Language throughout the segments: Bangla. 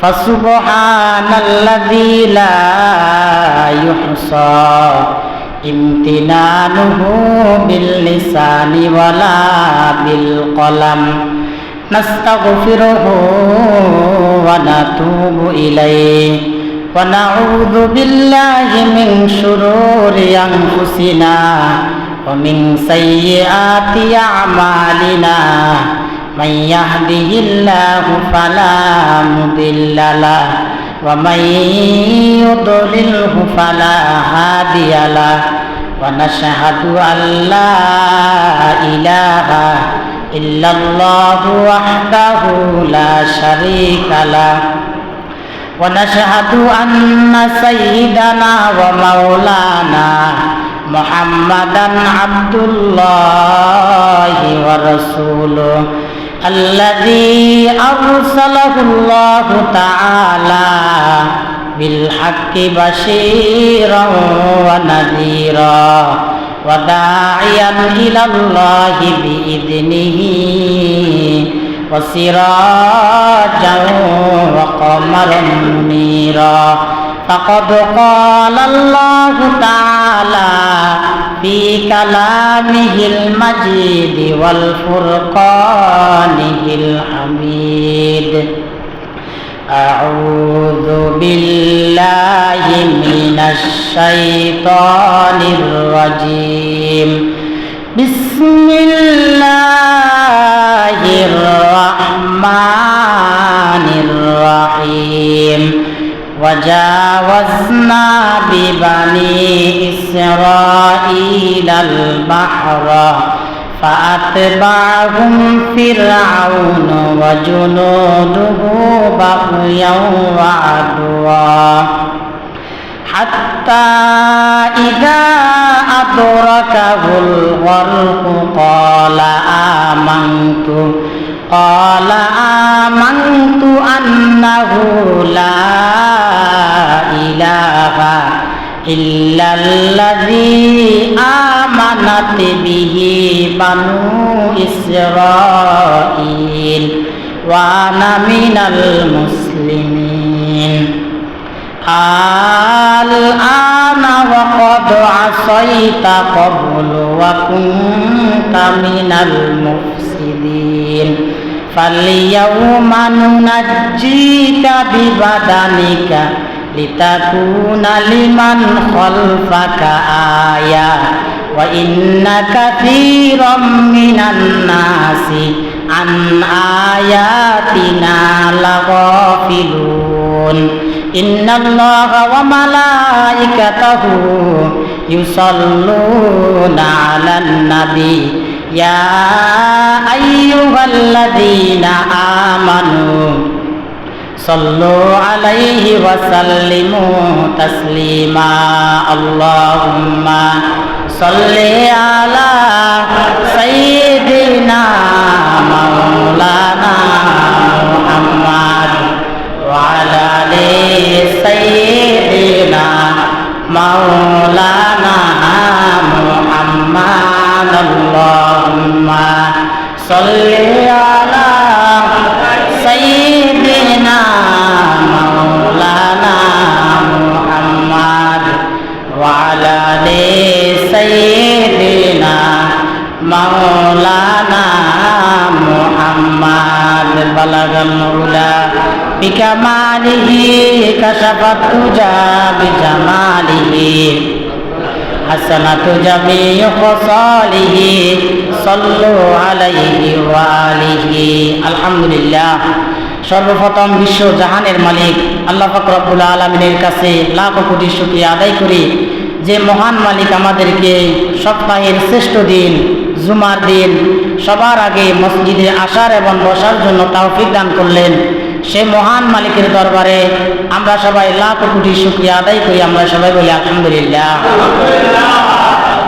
ফাসুবহানাল্লাযী লা ইউহসা ইমতিনানুহু বিল লিসানি ওয়ালা বিল কলাম নাস্তাগফিরুহু ওয়া নাতুবু ইলাইহি ওয়া নাউযু বিল্লাহি মিন শুরুরি আনফুসিনা ওয়া মিন সাইয়্যাতি আমালিনা মান ইয়াহদিহিল্লাহু ফালা মুদিল্লা লাহু ওয়া মান ইউদ্লিলহু ফালা হাদিয়া লাহু ওয়া নাশহাদু আল্লা ইলাহা ইল্লাল্লাহু ওয়াহদাহু লা শারীকা লাহু ওয়া নাশহাদু আন্না সাইয়্যিদানা ওয়া মাওলানা মুহাম্মাদান আবদুল্লাহি ওয়া রাসূলুহু আল্লাযী আরসালাহুল্লাহু তাআলা বিল হাক্কি বাশীরান ওয়া নাযীরা ওয়া দাঈয়ান ইলাল্লাহি বিইذনিহি ওয়া সিরাজান ওয়া কমারান মুনীরা ফাকাদ ক্বালাল্লাহু তাআলা ফি কালামিহিল মাজিদ ওয়াল ফুরকানিহিল হামিদ আউযু বিল্লাহি মিনাশ শাইতানির রাজীম বিসমিল্লাহির রহমানির রহিম وجاوزنا ببني إسرائيل البحر فأتبعهم فرعون وجنوده بغيا وعدوا حتى إذا أدركه الغرق قال آمنت أنه لا إله إلا الذي آمنت به بنو إسرائيل وأنا من المسلمين الآن وقد عصيت قبل وكنت من المفسدين فاليوم ننجيك ببدنك لتكون لمن خلفك آية وإن كثيرا من الناس عن آياتنا لغافلون إن الله وملائكته يصلون على النبي يا أيها الذين آمنوا صلوا عليه وسلموا تسليما اللهم صل على سيدنا مولانا محمد وعلى آل سيدنا مولانا محمد اللهم صل على سيدنا مولانا محمد وعلى آل سيدنا مولانا محمد بلغ العلا بكماله كشف الدجى بجماله حسنة جميع خصاله صلوا عليه وآله الحمد لله সর্বপ্রথম বিশ্ব জাহানের মালিক আল্লাহ পাক রব্বুল আলামিনের কাছে লাখ কোটি শুকরিয়া আদায় করি যে মহান মালিক আমাদেরকে সপ্তাহের শ্রেষ্ঠ দিন জুমার দিন সবার আগে মসজিদে আসার এবং বসার জন্য তৌফিক দান করলেন। সে মহান মালিকের দরবারে আমরা সবাই লাখ কোটি শুকরিয়া আদায় করি। আমরা সবাই বলি আলহামদুলিল্লাহ।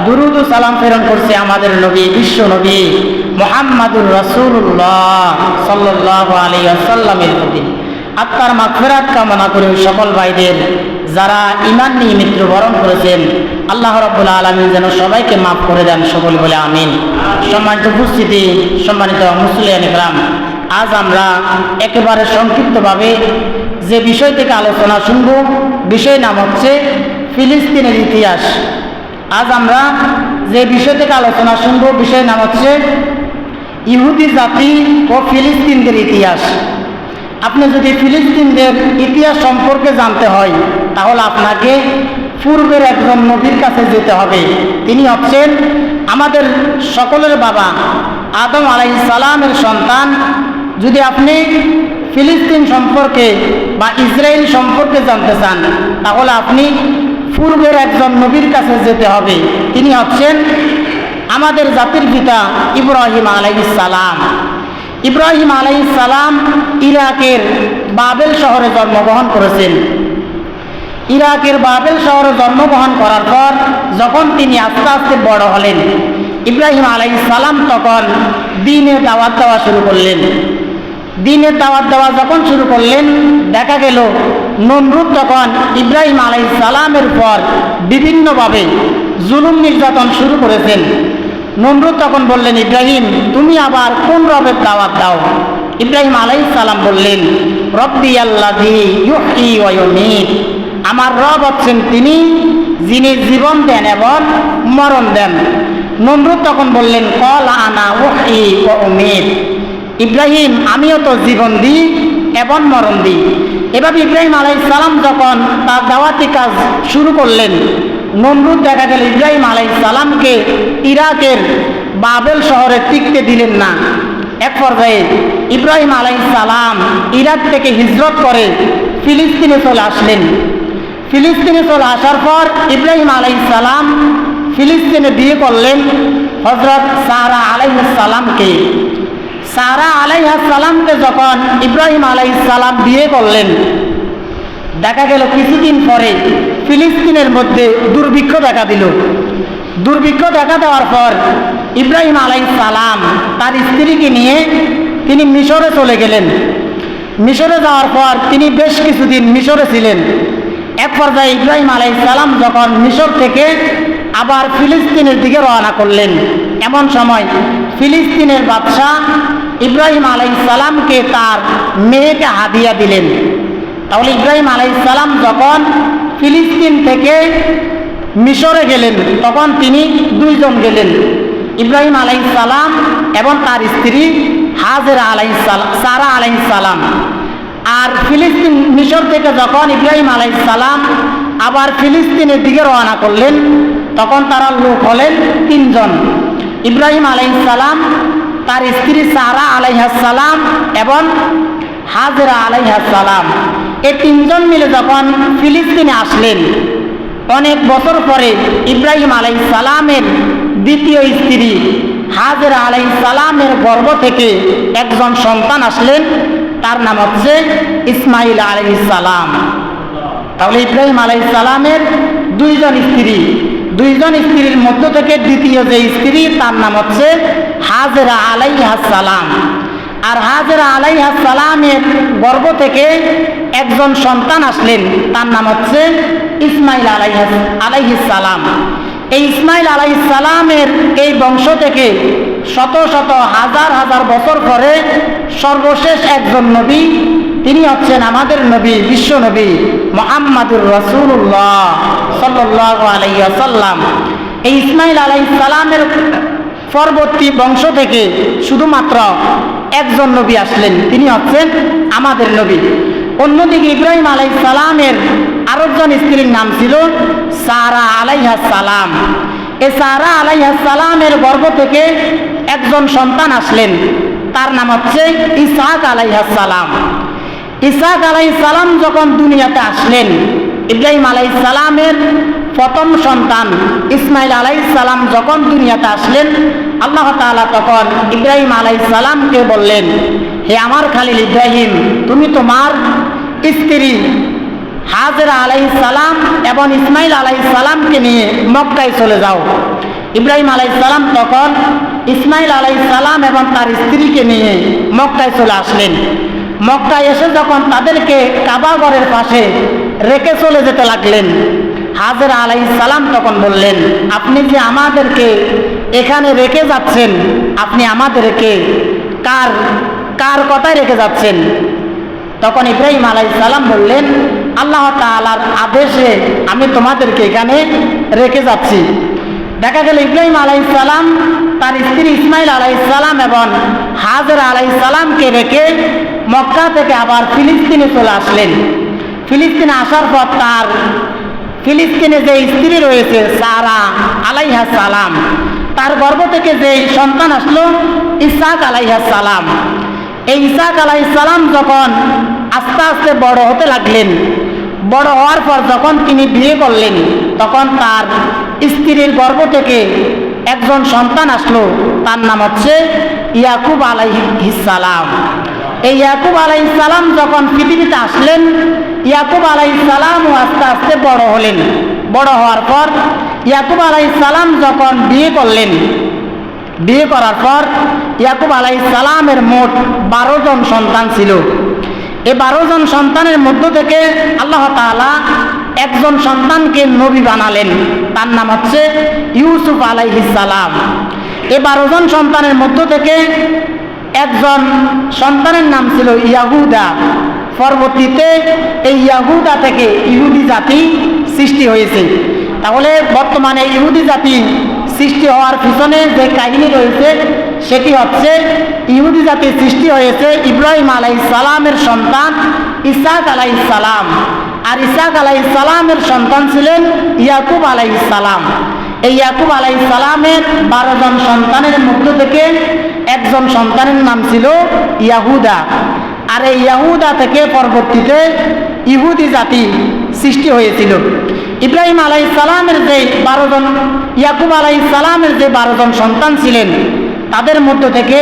দুরুদ ও সালাম প্রেরণ করছে আমাদের নবী বিশ্ব নবী মুহাম্মাদুর রাসূলুল্লাহ সাল্লাল্লাহু আলাইহি ওয়াসাল্লামের প্রতি। আত্মার মাগফিরাত কামনা করে সকল ভাইদের যারা ঈমান নিয়ে মৃত্যুবরণ করেছেন আল্লাহ রাব্বুল আলামিন যেন সবাইকে মাফ করে দেন, সকল বলে আমিন। সম্মানিত উপস্থিতি, সম্মানিত মুসলিয়ান ইকরাম, আজ আমরা একেবারে সংক্ষিপ্তভাবে যে বিষয় থেকে আলোচনা শুনব, বিষয় নাম হচ্ছে ফিলিস্তিনের ইতিহাস। আজ আমরা যে বিষয় থেকে আলোচনা শুনব, বিষয় নাম হচ্ছে ইহুদি জাতি ও ফিলিস্তিনদের ইতিহাস। আপনি যদি ফিলিস্তিনদের ইতিহাস সম্পর্কে জানতে হয়, তাহলে আপনাকে পূর্বের একজন নবীর কাছে যেতে হবে। তিনি হচ্ছেন আমাদের সকলের বাবা আদম আলাইহিস সালামের সন্তান। যদি আপনি ফিলিস্তিন সম্পর্কে বা ইসরায়েল সম্পর্কে জানতে চান, তাহলে আপনি পূর্বের একজন নবীর কাছে যেতে হবে। তিনি হচ্ছেন আমাদের জাতির পিতা ইব্রাহিম আলাইহিস সালাম। ইব্রাহিম আলাইহিস সালাম ইরাকের বাবেল শহরে জন্মগ্রহণ করেছেন। ইরাকের বাবেল শহরে জন্মগ্রহণ করার পর যখন তিনি আস্তে আস্তে বড় হলেন, ইব্রাহিম আলাইহিস সালাম তখন দ্বীনের দাওয়াত দেওয়া শুরু করলেন। দ্বীনের দাওয়াত দেওয়া যখন শুরু করলেন, দেখা গেল নমরুদ তখন ইব্রাহিম আলাইহিস সালামের পর বিভিন্নভাবে জুলুম নির্যাতন শুরু করেছেন। নমরুদ তখন বললেন, ইব্রাহিম তুমি আবার কোন রবের দাওয়াত দাও? ইব্রাহিম আলাইহিস সালাম বললেন, রব্বি আল্লাযী ইউহয়ী ওয়া ইউমীত, আমার রব হচ্ছেন তিনি যিনি জীবন দেন এবং মরণ দেন। নমরুদ তখন বললেন, ক্বাল আনা উহয়ী ওয়া উমীত, ইব্রাহিম আমিও তো জীবন দিই এবং মরণ দিই। এভাবে ইব্রাহিম আলাইহিস সালাম যখন তার দাওয়াতি কাজ শুরু করলেন, নমরুদ দেখা গেল ইব্রাহিম আলাইহিস সালামকে ইরাকের বাবেল শহরে টিকতে দিলেন না। এক পর্যায়ে ইব্রাহিম আলাইহিস সালাম ইরাক থেকে হিজরত করে ফিলিস্তিনে চলে আসলেন। ফিলিস্তিনে চলে আসার পর ইব্রাহিম আলাইহিস সালাম ফিলিস্তিনে বিয়ে করলেন হযরত সারা আলাইহিস সালামকে। সারা আলাইহিস সালামকে যখন ইব্রাহিম আলাইহিস সালাম বিয়ে করলেন, দেখা গেল কিছুদিন পরে ফিলিস্তিনের মধ্যে দুর্ভিক্ষ দেখা দিল। দুর্ভিক্ষ দেখা দেওয়ার পর ইব্রাহিম আলাইহিস সালাম তার স্ত্রীকে নিয়ে তিনি মিশরে চলে গেলেন। মিশরে যাওয়ার পর তিনি বেশ কিছুদিন মিশরে ছিলেন। এক পর্যায়ে ইব্রাহিম আলাইহিস সালাম যখন মিশর থেকে আবার ফিলিস্তিনের দিকে রওনা করলেন, এমন সময় ফিলিস্তিনের বাদশাহ ইব্রাহিম আলাইহিস সালামকে তার মেয়েকে হাদিয়া দিলেন। তাহলে ইব্রাহিম আলাইহিস সালাম যখন ফিলিস্তিন থেকে মিশরে গেলেন, তখন তিনি দুইজন গেলেন, ইব্রাহিম আলাইহিস সালাম এবং তার স্ত্রী হাজেরা আলাইহিস সালাম, সারা আলাইহিস সালাম। আর ফিলিস্তিন মিশর থেকে যখন ইব্রাহিম আলাইহিস সালাম আবার ফিলিস্তিনের দিকে রওনা করলেন, তখন তারা লোক হলেন তিনজন, ইব্রাহিম আলাইহিস সালাম, তার স্ত্রী সারা আলাইহিস সালাম এবং হাজেরা আলাইহিস সালাম। এই তিনজন মিলে যখন ফিলিস্তিনে আসলেন, অনেক বছর পরে ইব্রাহিম আলাইহিস সালামের দ্বিতীয় স্ত্রী হাজেরা আলাইহিস সালামের গর্ভ থেকে একজন সন্তান আসলেন, তার নাম হচ্ছে ইসমাইল আলাইহিস সালাম। তাহলে ইব্রাহিম আলাইহিস সালামের দুইজন স্ত্রীর মধ্য থেকে দ্বিতীয় যে স্ত্রী, তার নাম হচ্ছে হাজেরা আলাইহিস সালাম। আর হাজেরা আলাইহিস সালামের গর্ভ থেকে একজন সন্তান আসলেন, তার নাম হচ্ছে ইসমাইল আলাইহিস সালাম। এই ইসমাইল আলাইহিস সালামের এই বংশ থেকে শত শত হাজার হাজার বছর পরে সর্বশেষ একজন নবী, তিনি হচ্ছেন আমাদের নবী, বিশ্ব নবী মুহাম্মাদুর রাসূলুল্লাহ সাল্লাল্লাহু আলাইহি ওয়াসাল্লাম। এই ইসমাইল আলাইহিস সালামের পরবর্তী বংশ থেকে শুধুমাত্র একজন নবী আসলেন, তিনি হচ্ছেন আমাদের নবী। অন্যদিকে ইব্রাহিম আলাইহিস সালামের আরেকজন স্ত্রীর নাম ছিল সারা আলাইহিস সালাম। এই সারা আলাইহিস সালামের গর্ভ থেকে একজন সন্তান আসলেন, তার নাম হচ্ছে ইসহাক আলাইহিস সালাম। ইসহাক আলাইহিস সালাম যখন দুনিয়াতে আসলেন, ইব্রাহিম আলাইহিস সালামের প্রথম সন্তান ইসমাইল আলাইহিস সালাম যখন দুনিয়াতে আসলেন, আল্লাহ তাআলা তখন ইব্রাহিম আলাইহিস সালামকে বললেন, হে আমার খালিল ইব্রাহিম, তুমি তোমার স্ত্রী হাজেরা আলাইহিস সালাম এবং ইসমাইল আলাইহিস সালামকে নিয়ে মক্কায় চলে যাও। ইব্রাহিম আলাইহিস সালাম তখন ইসমাইল আলাইহিস সালাম এবং তার স্ত্রীকে নিয়ে মক্কায় চলে আসলেন। মক্কায় এসে যখন তাদেরকে কাবা ঘরের পাশে রেখে চলে যেতে লাগলেন, হাজেরা আলাইহিস সালাম তখন বললেন, আপনি যে আমাদেরকে এখানে রেখে যাচ্ছেন, আপনি আমাদেরকে কার কথায় রেখে যাচ্ছেন? তখন ইব্রাহিম আলাইহিস সালাম বললেন, আল্লাহ তাআলার আদেশে আমি তোমাদেরকে এখানে রেখে যাচ্ছি। দেখা গেল ইব্রাহিম আলাইহিস সালাম তার স্ত্রী ইসমাইল আলাইহিস সালাম এবং হাজরা আলাইহিস সালামকে রেখে মক্কা থেকে আবার ফিলিস্তিনে চলে আসলেন। ফিলিস্তিনে আসার পর তার ফিলিস্তিনে যে স্ত্রী রয়েছে সারা আলাইহিস সালাম, তার গর্ভ থেকে যে সন্তান আসলো ইসহাক আলাইহিস সালাম। এই ইসহাক আলাইহিস সালাম যখন আস্তে আস্তে বড় হতে লাগলেন, বড় হওয়ার পর যখন তিনি বিয়ে করলেন, তখন তার স্ত্রীর গর্ভ থেকে একজন সন্তান আসলো, তার নাম হচ্ছে ইয়াকুব আলাইহিস সালাম। এই ইয়াকুব আলাইহিস সালাম যখন পৃথিবীতে আসলেন, ইয়াকুব আলাইহিস সালামও আস্তে আস্তে বড় হলেন। বড় হওয়ার পর ইয়াকুব আলাইহিস সালাম যখন বিয়ে করলেন, বিয়ে করার পর ইয়াকুব আলাইহিস সালামের মোট 12 জন সন্তান ছিল। এই 12 জন সন্তানের মধ্য থেকে আল্লাহ তাআলা একজন সন্তানকে নবী বানালেন, তার নাম হচ্ছে ইউসুফ আলাইহিস সালাম। এই 12 জন সন্তানের মধ্য থেকে একজন সন্তানের নাম ছিল ইয়াহুদা। পরবর্তীতে এই ইয়াহুদা থেকে ইহুদি জাতি সৃষ্টি হয়েছে। তাহলে বর্তমানে ইহুদি জাতি সৃষ্টি হওয়ার পিছনে যে কাহিনী রয়েছে সেটি হচ্ছে, ইহুদি জাতি সৃষ্টি হয়েছে ইব্রাহিম আলাইহিস সালামের সন্তান ইসহাক আলাইহিস সালাম। আর ইসহাক আলাইহিস সালামের সন্তান ছিলেন ইয়াকুব আলাইহিস সালাম। এই ইয়াকুব আলাইহিস সালামের 12 জন সন্তানের মধ্য থেকে একজন সন্তানের নাম ছিল ইয়াহুদা। আর এই ইয়াহুদা থেকে পরবর্তীতে ইহুদি জাতি সৃষ্টি হয়েছিল। ইব্রাহিম আলাইহিস সালামের যে 12 জন, ইয়াকুব আলাইহিস সালামের যে 12 জন সন্তান ছিলেন, তাদের মধ্য থেকে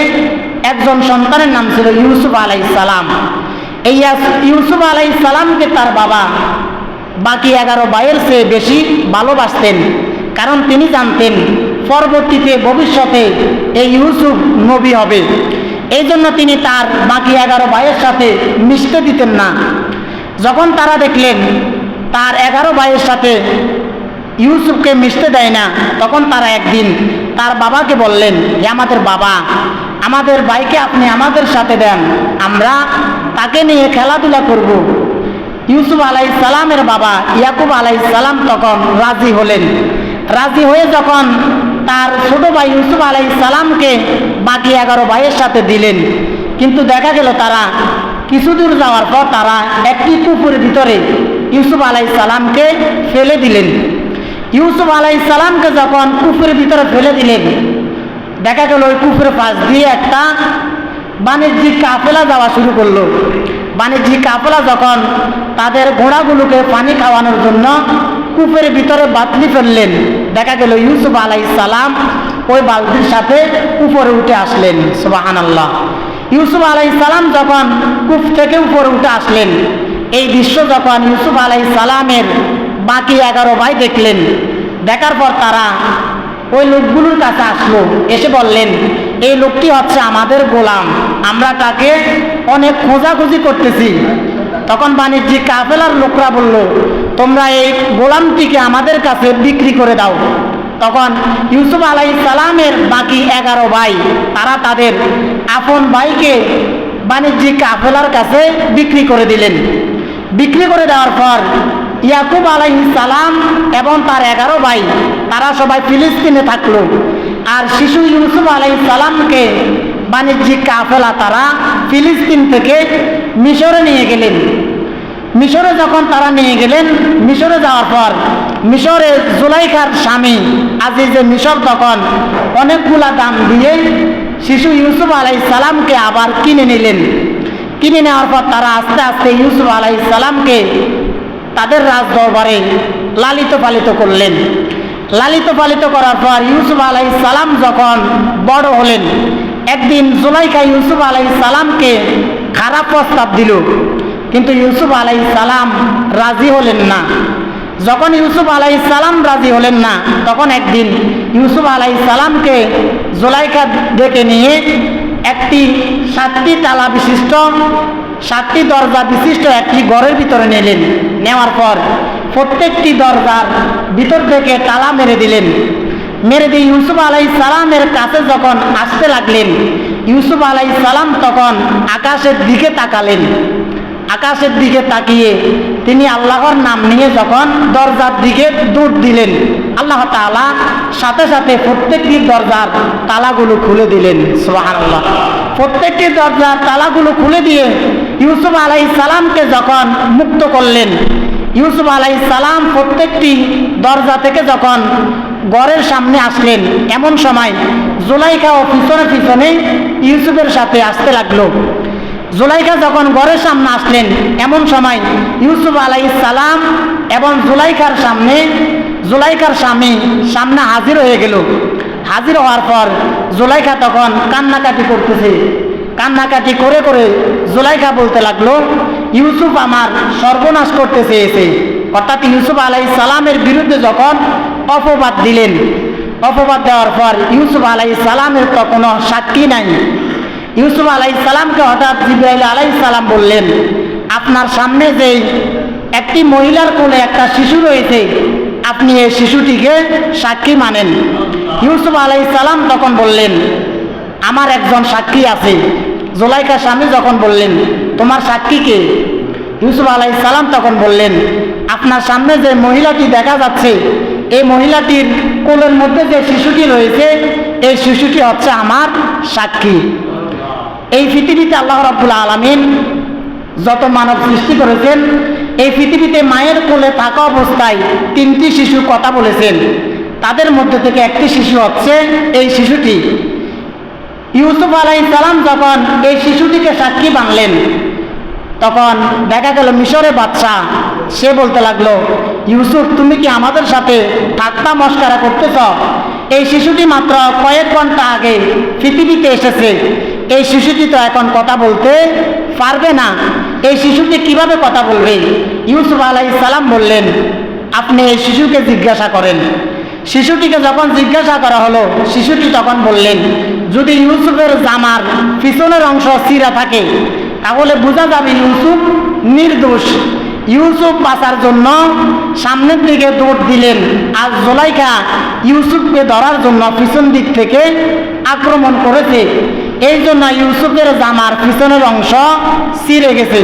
একজন সন্তানের নাম ছিল ইউসুফ আলাইহিস সালাম। এই ইউসুফ আলাইহিস সালামকে তার বাবা বাকি 11 ভাইয়ের চেয়ে বেশি ভালোবাসতেন, কারণ তিনি জানতেন পরবর্তীতে ভবিষ্যতে এই ইউসুফ নবী হবে। এই জন্য তিনি তার বাকি 11 ভাইয়ের সাথে মিশতে দিতেন না। যখন তারা দেখলেন তার 11 ভাইয়ের সাথে ইউসুফকে মিশতে দেয় না, তখন তারা একদিন তার বাবাকে বললেন, হে আমাদের বাবা, আমাদের ভাইকে আপনি আমাদের সাথে দেন, আমরা তাকে নিয়ে খেলাধুলা করব। ইউসুফ আলাইহিস সালামের বাবা ইয়াকুব আলাইহিস সালাম তখন রাজি হলেন। রাজি হয়ে যখন তার ছোট ভাই ইউসুফ আলাইহিস সালামকে বাকি 11 ভাইয়ের সাথে দিলেন, কিন্তু দেখা গেল তারা কিছু দূর যাওয়ার পর তারা একটি পুকুরের ভিতরে ইউসুফ আলাইহিস সালামকে ফেলে দিলেন। ইউসুফ আলাইহিস সালামকে যখন পুকুরের ভিতরে ফেলে দিলেন, দেখা গেল ওই পুকুরের পাশ দিয়ে একটা বাণিজ্যিক কাফেলা যাওয়া শুরু করলো। বাণিজ্যিক কাফেলা যখন তাদের ঘোড়াগুলোকে পানি খাওয়ানোর জন্য কূপের ভিতরে বালতি ফেললেন, দেখা গেল ইউসুফ আলাইহিস সালাম ওই বালতির সাথে উপরে উঠে আসলেন। সুবহানাল্লাহ। ইউসুফ আলাইহিস সালাম যখন কূপ থেকে উপরে উঠে আসলেন, এই দৃশ্য যখন ইউসুফ আলাইহিস সালামের বাকি 11 ভাই দেখলেন, দেখার পর তারা ওই লোকগুলোর কাছে আসলো, এসে বললেন, এই লোকটি হচ্ছে আমাদের গোলাম, আমরা তাকে অনেক খোঁজাখুঁজি করতেছি। তখন বাণিজ্যিক কাফেলার লোকরা বলল, তোমরা এই গোলামটিকে আমাদের কাছে বিক্রি করে দাও। তখন ইউসুফ আলাইহিস সালামের বাকি 11 ভাই তারা তাদের আপন ভাইকে বাণিজ্যিক কাফেলার কাছে বিক্রি করে দিলেন। বিক্রি করে দেওয়ার পর ইয়াকুব আলাইহিস সালাম এবং তার 11 ভাই তারা সবাই ফিলিস্তিনে থাকলো। আর শিশু ইউসুফ আলাইহিস সালামকে বাণিজ্যিক কাফেলা তারা ফিলিস্তিন থেকে মিশরে নিয়ে গেলেন। মিশরে যখন তারা নিয়ে গেলেন, মিশরে যাওয়ার পর মিশরে জুলাইখার স্বামী আজিজে মিশর তখন অনেকগুলা দাম দিয়ে শিশু ইউসুফ আলাইহিস সালামকে আবার কিনে নিলেন। কিনে নেওয়ার পর তারা আস্তে আস্তে ইউসুফ আলাইহিস সালামকে তাদের রাজ দরবারে লালিত পালিত করলেন। লালিত পালিত করার পর ইউসুফ আলাইহিস সালাম যখন বড় হলেন, একদিন জুলাইখা ইউসুফ আলাইহিস সালামকে খারাপ প্রস্তাব দিল, কিন্তু ইউসুফ আলাইহিস সালাম রাজি হলেন না। যখন ইউসুফ আলাইহিস সালাম রাজি হলেন না, তখন একদিন ইউসুফ আলাইহিস সালামকে জুলাইখা ডেকে নিয়ে একটি 7টি তালা বিশিষ্ট 7টি দরজা বিশিষ্ট একটি ঘরের ভিতরে নিলেন। নেওয়ার পর প্রত্যেকটি দরজার ভিতর থেকে তালা মেরে দিলেন। মেরে দিয়ে ইউসুফ আলাইহিস সালামের কাছে যখন আসতে লাগলেন, ইউসুফ আলাইহিস সালাম তখন আকাশের দিকে তাকালেন। আকাশের দিকে তাকিয়ে তিনি আল্লাহর নাম নিয়ে যখন দরজার দিকে দৌড় দিলেন, আল্লাহ তাআলা সাথে সাথে প্রত্যেকটি দরজার তালাগুলো খুলে দিলেন। সুবহানাল্লাহ। প্রত্যেকটি দরজার তালাগুলো খুলে দিয়ে ইউসুফ আলাইহিস সালামকে যখন মুক্ত করলেন, ইউসুফ আলাইহিস সালাম প্রত্যেকটি দরজা থেকে যখন ঘরের সামনে আসলেন, এমন সময় জুলাইখা ও পিছনে পিছনে ইউসুফের সাথে আসতে লাগলো। জুলাইখা যখন ঘরের সামনে আসলেন, এমন সময় ইউসুফ আলাইহিস সালাম এবং জুলাইখার স্বামী সামনে হাজির হয়ে গেল। হাজির হওয়ার পর জুলাইখা তখন কান্নাকাটি করতেছে। কান্নাকাটি করে করে জুলাইখা বলতে লাগলো, ইউসুফ আমার সর্বনাশ করতে চেয়েছে। অর্থাৎ ইউসুফ আলাইহিস সালামের বিরুদ্ধে যখন অপবাদ দিলেন, অপবাদ দেওয়ার পর ইউসুফ আলাইহিস সালামের তো কোনো সাক্ষী নাই। ইউসুফ আলাইহিস সালামকে হঠাৎ জিবরাইল আলাইহিস সালাম বললেন, আপনার সামনে যে একটি মহিলার কোলে একটা শিশু রয়েছে, আপনি এই শিশুটিকে সাক্ষী মানেন। ইউসুফ আলাইহিস সালাম তখন বললেন, আমার একজন সাক্ষী আছে। জুলাইখার স্বামী যখন বললেন, তোমার সাক্ষী কে? ইউসুফ আলাইহিস সালাম তখন বললেন, আপনার সামনে যে মহিলাটি দেখা যাচ্ছে, এই মহিলাটির কোলের মধ্যে যে শিশুটি রয়েছে, এই শিশুটি হচ্ছে আমার সাক্ষী। এই পৃথিবীতে আল্লাহ রাব্বুল আলামিন যত মানব সৃষ্টি করেছেন, এই পৃথিবীতে মায়ের কোলে থাকা অবস্থায় 3টি শিশু কথা বলেছেন। তাদের মধ্যে থেকে একটি শিশু হচ্ছে এই শিশুটি। ইউসুফ আলাইহিস সালাম যখন এই শিশুটিকে সাক্ষী বানলেন, তখন দেখা গেল মিশরের বাদশা সে বলতে লাগলো, ইউসুফ তুমি কি আমাদের সাথে ঠাট্টা মশকরা করতেছ? এই শিশুটি মাত্র কয়েক ঘন্টা আগে পৃথিবীতে এসেছে, এই শিশুটি তো এখন কথা বলতে পারবে না, এই শিশুটি কিভাবে কথা বলবে? ইউসুফ আলাইহিস সালাম বললেন, আপনি এই শিশুকে জিজ্ঞাসা করেন। শিশুটিকে যখন জিজ্ঞাসা করা হলো, শিশুটি তখন বললেন, যদি ইউসুফের জামার পিছনের অংশ ছিঁড়া থাকে তাহলে বোঝা যাবে ইউসুফ নির্দোষ। ইউসুফ বাঁচার জন্য সামনের দিকে দৌড় দিলেন, আর জুলাইখা ইউসুফকে ধরার জন্য পিছন দিক থেকে আক্রমণ করেছে। এই জন্য ইউসুফের জামার পিছনের অংশ ছিঁড়ে গেছে।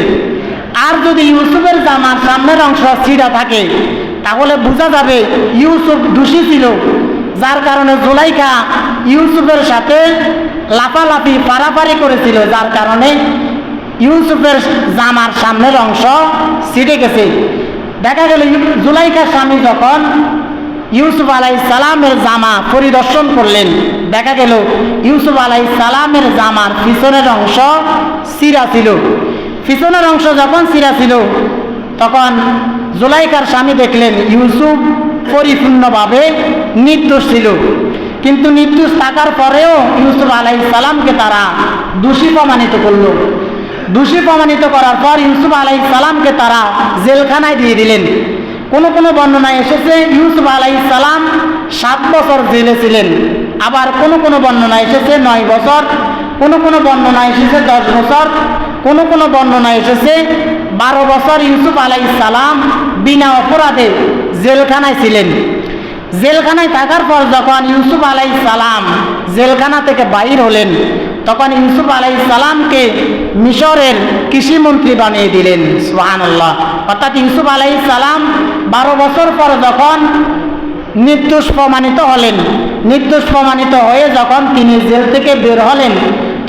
আর যদি ইউসুফের জামার সামনের অংশ ছিঁড়া থাকে তাহলে বোঝা যাবে ইউসুফ দোষী ছিল, যার কারণে জুলাইখা ইউসুফের সাথে লাফালাফি পারাপারি করেছিল, যার কারণে ইউসুফের জামার সামনের অংশ ছিঁড়ে গেছে। দেখা গেল জুলাইখার স্বামী যখন ইউসুফ আলাইহিস সালামের জামা পরিদর্শন করলেন, দেখা গেল ইউসুফ আলাইহিস সালামের জামার পিছনের অংশ ছিঁড়া ছিল। পিছনের অংশ যখন ছিঁড়া ছিল, তখন জুলাইখার স্বামী দেখলেন ইউসুফ পরিপূর্ণভাবে নির্দোষ ছিল। কিন্তু নির্দোষ থাকার পরেও ইউসুফ আলাইহিস সালামকে তারা দোষী প্রমাণিত করলো। দোষী প্রমাণিত করার পর ইউসুফ আলাইহিস সালামকে তারা জেলখানায় দিয়ে দিলেন। কোন কোন বর্ণনায় এসেছে ইউসুফ আলাইহিস সালাম 7 বছর জেলে ছিলেন, আবার কোন কোন বর্ণনায় এসেছে 9 বছর, কোন কোন বর্ণনায় এসেছে 10 বছর, কোন কোন বর্ণনায় এসেছে 12 বছর ইউসুফ আলাইহিস সালাম বিনা অপরাধে জেলখানায় ছিলেন। জেলখানায় থাকার পর যখন ইউসুফ আলাইহিস সালাম জেলখানা থেকে বাইর হলেন, তখন ইউসুফ আলাইহিস সালামকে মিশরের কৃষিমন্ত্রী বানিয়ে দিলেন। সুবহানাল্লাহ। অর্থাৎ ইউসুফ আলাইহিস সালাম 12 বছর পর যখন নির্দোষ প্রমাণিত হলেন, নির্দোষ প্রমাণিত হয়ে যখন তিনি জেল থেকে বের হলেন,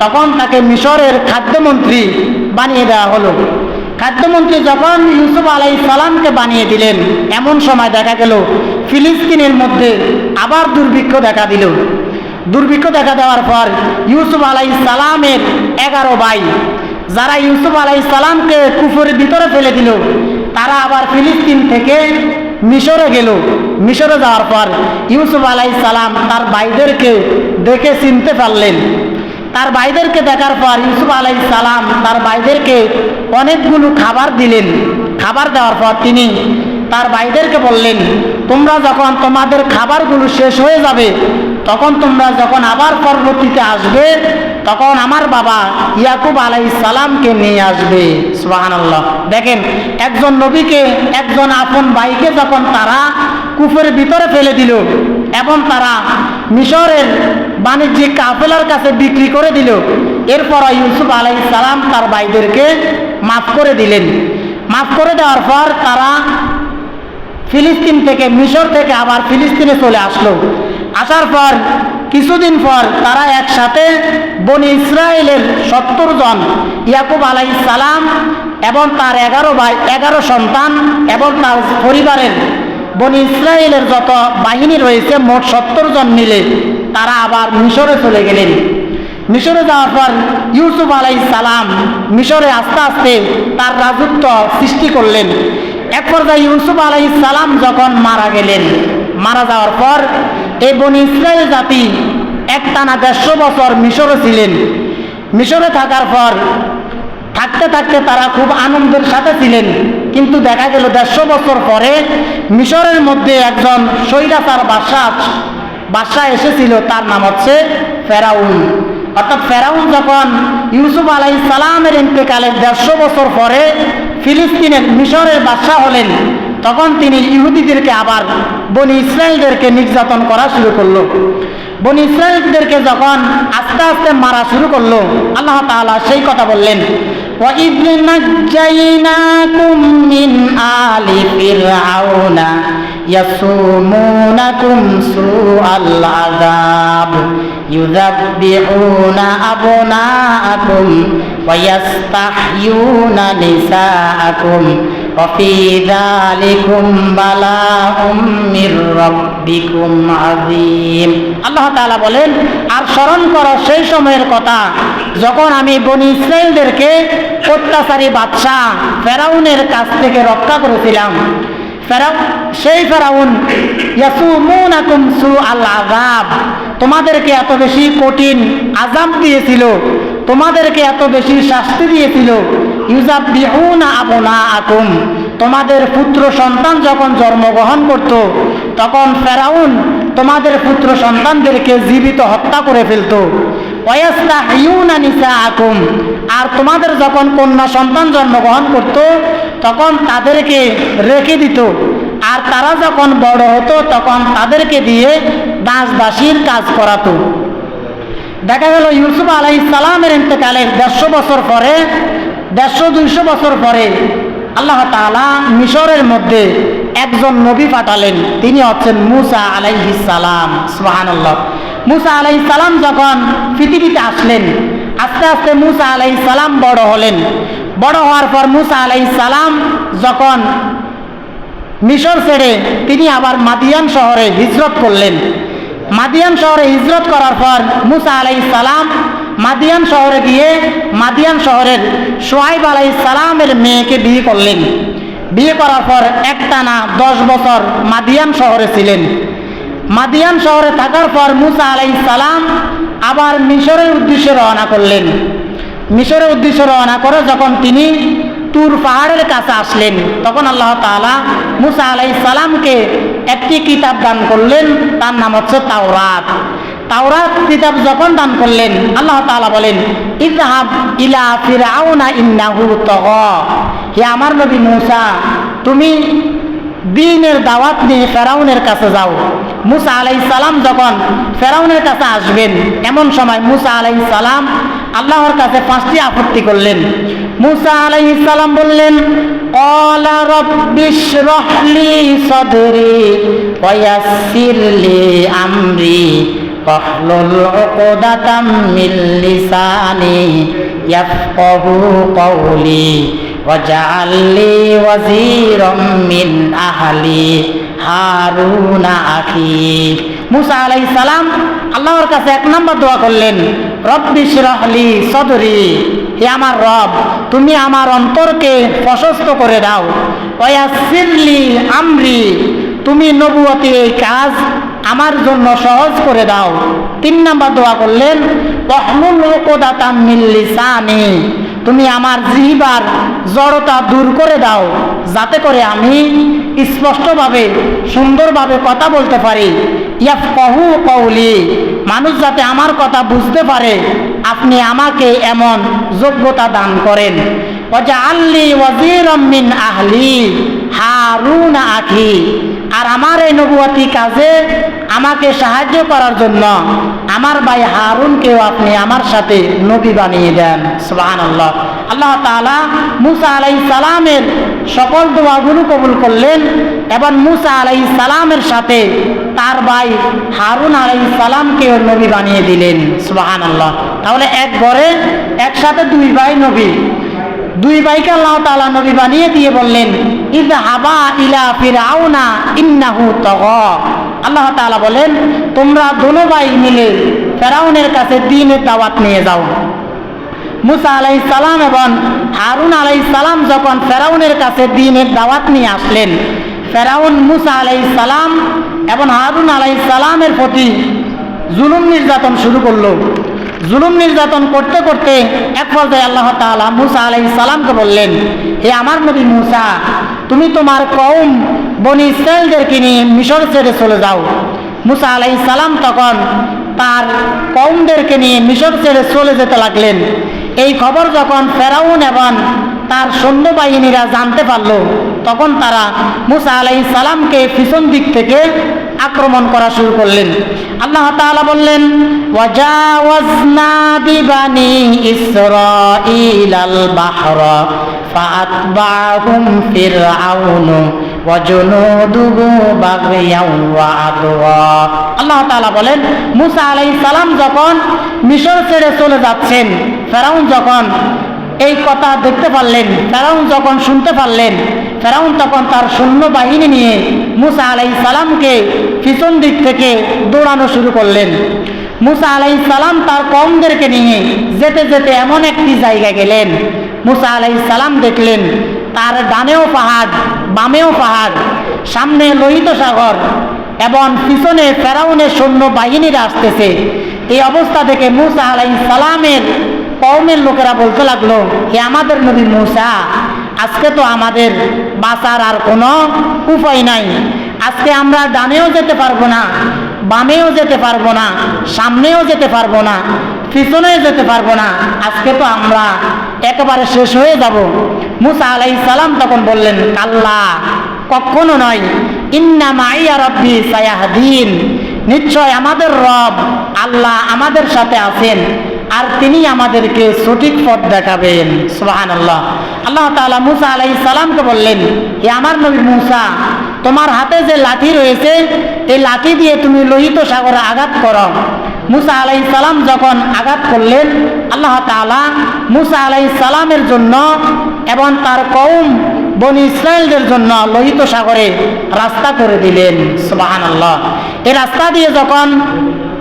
তখন তাকে মিশরের খাদ্যমন্ত্রী বানিয়ে দেওয়া হলো। খাদ্যমন্ত্রী যখন ইউসুফ আলাইহিস সালামকে বানিয়ে দিলেন, এমন সময় দেখা গেল ফিলিস্তিনের মধ্যে আবার দুর্ভিক্ষ দেখা দিল। দুর্ভিক্ষ দেখা দেওয়ার পর ইউসুফ আলাইহিস সালামের 11 ভাই, যারা ইউসুফ আলাইহিস সালামকে কুফরের ভিতরে ফেলে দিল, তারা আবার ফিলিস্তিন থেকে মিশরে গেল। মিশরে যাওয়ার পর ইউসুফ আলাইহিস সালাম তার ভাইদেরকে দেখে চিনতে পারলেন। তার ভাইদেরকে দেখার পর ইউসুফ আলাইহিস সালাম তার ভাইদেরকে অনেকগুলো খাবার দিলেন। খাবার দেওয়ার পর তিনি তার ভাইদেরকে বললেন, তোমরা যখন তোমাদের খাবারগুলো শেষ হয়ে যাবে, তখন তোমরা যখন আবার পরবর্তীতে আসবে, তখন আমার বাবা ইয়াকুব আলাইহিস সালামকে নিয়ে আসবে। সুবহানাল্লাহ। দেখেন, একজন নবীকে, একজন আপন ভাইকে যখন তারা কুফরের ভিতরে ফেলে দিল এবং তারা মিশরের বাণিজ্যিক কাফেলার কাছে বিক্রি করে দিল, এরপর ইউসুফ আলাইহিস সালাম তার ভাইদেরকে মাফ করে দিলেন। মাফ করে দেওয়ার পর তারা ফিলিস্তিন থেকে, মিশর থেকে আবার ফিলিস্তিনে চলে আসলো। আসার পর কিছুদিন পর তারা একসাথে বনি ইসরায়েলের 70 জন, ইয়াকুব আলাইহিস সালাম এবং তার 11 ভাই, 11 সন্তান এবং তার পরিবারের বনি ইসরায়েলের যত বাহিনী রয়েছে মোট 70 জন মিলে তারা আবার মিশরে চলে গেলেন। মিশরে যাওয়ার পর ইউসুফ আলাইহিস সালাম মিশরে আস্তে আস্তে তার রাজত্ব সৃষ্টি করলেন। এক পর্যায়ে ইউসুফ আলাইহিস সালাম যখন মারা গেলেন, মারা যাওয়ার পর এই বনি ইসরায়েল জাতি একটানা 150 বছর মিশরে ছিলেন। মিশরে থাকার পর থাকতে থাকতে তারা খুব আনন্দের সাথে ছিলেন, কিন্তু দেখা গেল 150 বছর পরে মিশরের মধ্যে একজন স্বৈরাচার বাদশা এসেছিল, তার নাম হচ্ছে ফেরাউন। অর্থাৎ ফেরাউন যখন ইউসুফ আলাইহিস সালামের ইন্তেকালের 150 বছর পরে ফিলিস্তিনের মিশরের বাদশা হলেন, তখন তিনি ইহুদিদেরকে আবার বনি ইসরায়েলদেরকে নির্যাতন করা শুরু করলো। বনি ইসরায়েলদেরকে যখন আস্তে আস্তে মারা শুরু করলো, আল্লাহ তাআলা সেই কথা বললেন, وَإِذْ نَجَّيْنَاكُمْ مِنْ آلِ فِرْعَوْنَ يَسُومُونَكُمْ سُوءَ الْعَذَابِ يُذَبِّحُونَ أَبْنَاءَكُمْ وَيَسْتَحْيُونَ نِسَاءَكُمْ وَفِي ذَلِكُمْ بَلَاءٌ مِّن رَّبِّكُمْ عَظِيمٌ। আল্লাহ তাআলা বলেন, আর স্মরণ করো সেই সময়ের কথা যখন আমি বনি ইসরায়েলদেরকে অত্যাচারী বাদশাহ ফেরাউনের কাছ থেকে রক্ষা করেছিলাম। সেই ফেরাউন ইয়াসুমুনাকুম সুআল আযাব, তোমাদেরকে এত বেশি কঠিন আযাব দিয়েছিল, তোমাদেরকে এত বেশি শাস্তি দিয়েছিল। ইউযাববিহুনা আবনাআকুম, তোমাদের পুত্র সন্তান যখন জন্মগ্রহণ করত তখন ফেরাউন তোমাদের পুত্র সন্তানদেরকে জীবিত হত্যা করে ফেলত। ওয়ায়াস্তাহিয়ুনা নিসাআকুম, আর তোমাদের যখন কন্যা সন্তান জন্মগ্রহণ করত তখন তাদেরকে রেখে দিত, আর তারা যখন বড় হতো তখন তাদেরকে দিয়ে দাস দাসীর কাজ করাতো। দেখা গেল ইউসুফ আলাইহিস সালামের ইন্তেকালের 150 বছর পরে, 150-200 বছর পরে আল্লাহ তাআলা মিশরের মধ্যে একজন নবী পাঠালেন, তিনি হচ্ছেন মুসা আলাইহিস সালাম। সুবহানাল্লাহ। মুসা আলাইহিস সালাম যখন পৃথিবীতে আসলেন, আস্তে আস্তে মুসা আলাইহিস সালাম বড় হলেন। বড় হওয়ার পর মুসা আলাইহিস সালাম যখন মিশর ছেড়ে তিনি আবার মাদিয়ান শহরে হিজরত করলেন। মাদিয়ান শহরে হিজরত করার পর মুসা আলাইহিস সালাম মাদিয়ান শহরে গিয়ে মাদিয়ান শহরের শুআয়ব আলাইহিস সালামের মেয়েকে বিয়ে করলেন। বিয়ে করার পর একটানা 10 বছর মাদিয়ান শহরে ছিলেন। মাদিয়ান শহরে থাকার পর মুসা আলাইহিস সালাম আবার মিশরের উদ্দেশ্যে রওনা করলেন। মিশরের উদ্দেশ্যে রওনা করে যখন তিনি তুর পাহাড়ের কাছে আসলেন তখন আল্লাহ তাআলা মুসা আলাইহিস সালামকে একটি কিতাব দান করলেন, তার নাম হচ্ছে তাওরাত। তাওরাত কিতাব যখন দান করলেন আল্লাহ তাআলা বলেন, ইযহাব ইলা ফিরআউনা ইন্নাহু তাগা, হে আমার নবী মুসা তুমি দ্বীনের দাওয়াত নিয়ে ফেরাউনের কাছে যাও। মুসা আলাইহিস সালাম যখন ফেরাউনের কাছে আসবেন এমন সময় মুসা আলাইহিস সালাম আল্লাহর কাছে 5টি আপত্তি করলেন। মুসা আলাইহিস সালাম বললেন, ক্বালা রাব্বিশরাহ লি সাদরি ওয়া ইয়াসসির লি আমরি ওয়াহলুল উকদাতাম মিন লিসানি ইয়াফকাহু কওলি ওয়াজআল লি ওয়াজিরাম মিন আহলি হারুনা আখি। মুসা আলাইহিস সালাম আল্লাহর কাছে 1 নম্বর দোয়া করলেন, রব্বিশরাহ লি সাদরি, হে আমার রব তুমি আমার অন্তরকে প্রশস্ত করে দাও। ওয়ায়াসসির লি আমরি, তুমি নবুয়তি এই কাজ আমার জন্য সহজ করে দাও। 3 নম্বর দোয়া করলেন, ওয়াহলুল উকদাতাম মিন লিসানি, তুমি আমার জিহ্বার জড়তা দূর করে দাও যাতে করে আমি স্পষ্টভাবে সুন্দরভাবে কথা বলতে পারি। ইয়াফকাহু কওলি, মানুষ যাতে আমার কথা বুঝতে পারে আপনি আমাকে এমন যোগ্যতা দান করেন। ওয়াজআল লি ওয়াজিরাম মিন আহলি হারুনা আখি, আর আমার এই নবুয়তি কাজে আমাকে সাহায্য করার জন্য আমার ভাই হারুনকেও আপনি আমার সাথে নবী বানিয়ে দেন। সুবহানাল্লাহ। আল্লাহ তাআলা মুসা আলাইহিস সালামের সকল দোয়াগুলো কবুল করলেন এবং মুসা আলাইহিস সালামের সাথে তার ভাই হারুন আলাইহিস সালামকেও নবী বানিয়ে দিলেন। সুবহানাল্লাহ। তাহলে এক ঘরে একসাথে দুই ভাই নবী, দুই ভাইকে আল্লাহ তাআলা নবী বানিয়ে দিয়ে বললেন ইযহাবা ইলা ফিরআউনা ইন্নাহু তাগা। আল্লাহ তাআলা বলেন তোমরা দোনো ভাই মিলে ফেরাউনের কাছে দ্বীনের দাওয়াত নিয়ে যাও। মুসা আলাইহিস সালাম এবং হারুন আলাইহিস সালাম যখন ফেরাউনের কাছে দ্বীনের দাওয়াত নিয়ে আসলেন, ফেরাউন মুসা আলাইহিস সালাম এবং হারুন আলাইহিস সালামের প্রতি জুলুম নির্যাতন শুরু করলো। জুলুম নির্যাতন করতে করতে এক পর্যায়ে আল্লাহ তাআলা মুসা আলাইহিস সালামকে বললেন, হে আমার নবী মুসা, তুমি তোমার কওম বনি ইসরাঈলদেরকে নিয়ে মিশর ছেড়ে চলে যাও। মুসা আলাইহিস সালাম তখন তার কওমদেরকে নিয়ে মিশর ছেড়ে চলে যেতে লাগলেন। এই খবর যখন ফেরাউন এবং তার সৈন্যবাহিনীরা জানতে পারল, তখন তারা মুসা আলাইহিস সালামকে পিছন দিক থেকে আক্রমণ করা শুরু করলেন। আল্লাহ তাআলা বললেন ওয়াজাওয়াজনা বিবানি ইসরাঈলাল বাহরা ফাআতবাহুম ফিরআউনু ওয়া জুনুদুহু বাগয়াও ওয়া আদওয়া। আল্লাহ তাআলা বলেন মুসা আলাইহিস সালাম যখন মিশর ছেড়ে চলে যাচ্ছেন, ফেরাউন যখন এই কথা দেখতে পারলেন, ফেরাউন যখন শুনতে পারলেন, ফেরাউন তখন তার সৈন্যবাহিনী নিয়ে মুসা আলাইহিস সালামকে পিছন দিক থেকে দৌড়ানো শুরু করলেন। মুসা আলাইহিস সালাম তার কওমদেরকে নিয়ে যেতে যেতে এমন একটি জায়গায় গেলেন, মুসা আলাইহিস সালাম দেখলেন তার ডানেও পাহাড়, বামেও পাহাড়, সামনে লোহিত সাগর এবং পিছনে ফেরাউনের সৈন্যবাহিনীরা আসতেছে। এই অবস্থা দেখে মুসা আলাইহিস সালামের কওমের লোকেরা বলতে লাগলো, হে আমাদের নবী মুসা, আজকে তো আমাদের বাঁচার আর কোনো উপায় নাই। আজকে আমরা ডানেও যেতে পারবো না, বামেও যেতে পারবো না, সামনেও যেতে পারবো না, পিছনেও যেতে পারবো না। আজকে তো আমরা একেবারে শেষ হয়ে যাব। মুসা আলাইহিস সালাম তখন বললেন, কাল্লা, কখনো নয়, ইন্না মাইয়া রাব্বি সায়াহদিন, নিশ্চয় আমাদের রব আল্লাহ আমাদের সাথে আছেন আর তিনি আমাদেরকে সঠিক পথ দেখাবেন। সুবহানাল্লাহ। আল্লাহ তাআলা মুসা আলাইহিস সালামকে বললেন, হে আমার নবী মুসা, তোমার হাতে যে লাঠি রয়েছে এই লাঠি দিয়ে তুমি লোহিত সাগরে আঘাত করো। মুসা আলাইহিস সালাম যখন আঘাত করলেন, আল্লাহ তাআলা মুসা আলাইহিস সালামের জন্য এবং তার কওম বনি ইসরাঈলদের জন্য লোহিত সাগরে রাস্তা করে দিলেন। সুবহানাল্লাহ। এই রাস্তা দিয়ে যখন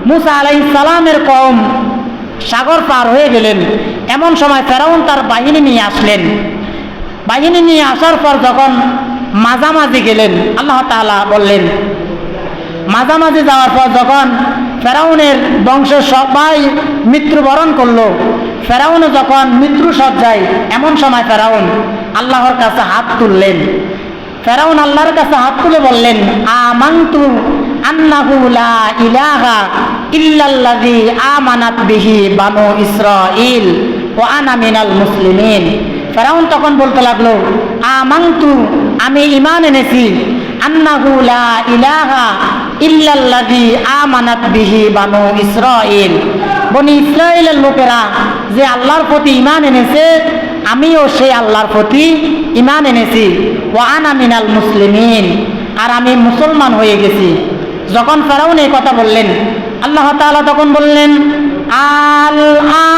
মুসা আলাইহিস সালামের কওম সাগর পার হয়ে গেলেন, এমন সময় ফেরাউন তার বাহিনী নিয়ে আসলেন। বাহিনী নিয়ে আসার পর যখন মাঝামাঝি গেলেন, আল্লাহ তাআলা বললেন, মাঝামাঝি যাওয়ার পর যখন ফেরাউনের বংশের সবাই মৃত্যুবরণ করলো, ফেরাউন যখন মৃত্যু সজ্জায়, এমন সময় ফেরাউন আল্লাহর কাছে হাত তুললেন। ফেরাউন আল্লাহর কাছে হাত তুলে বললেন, আমানতু আন্নাহু লা ইলাহা ইল্লাল্লাযী আমানাত বিহি বানু ইসরাঈল ওয়া আনা মিনাল মুসলিমিন। ফেরাউন তখন বলতে লাগলো, আমানতু, আমি ঈমান এনেছি, আন্নাহু লা ইলাহা ইল্লাল্লাযী আমানাত বিহি বানু ইসরাঈল, বনি ইসরাঈলের লোকেরা যে আল্লাহর প্রতি ঈমান এনেছে, আমিও সেই আল্লাহর প্রতি ঈমান এনেছি। ওয়া আনা মিনাল মুসলিমিন, আর আমি মুসলমান হয়ে গেছি। যখন ফেরাউন এই কথা বললেন, আল্লাহ তাআলা তখন বললেন, আল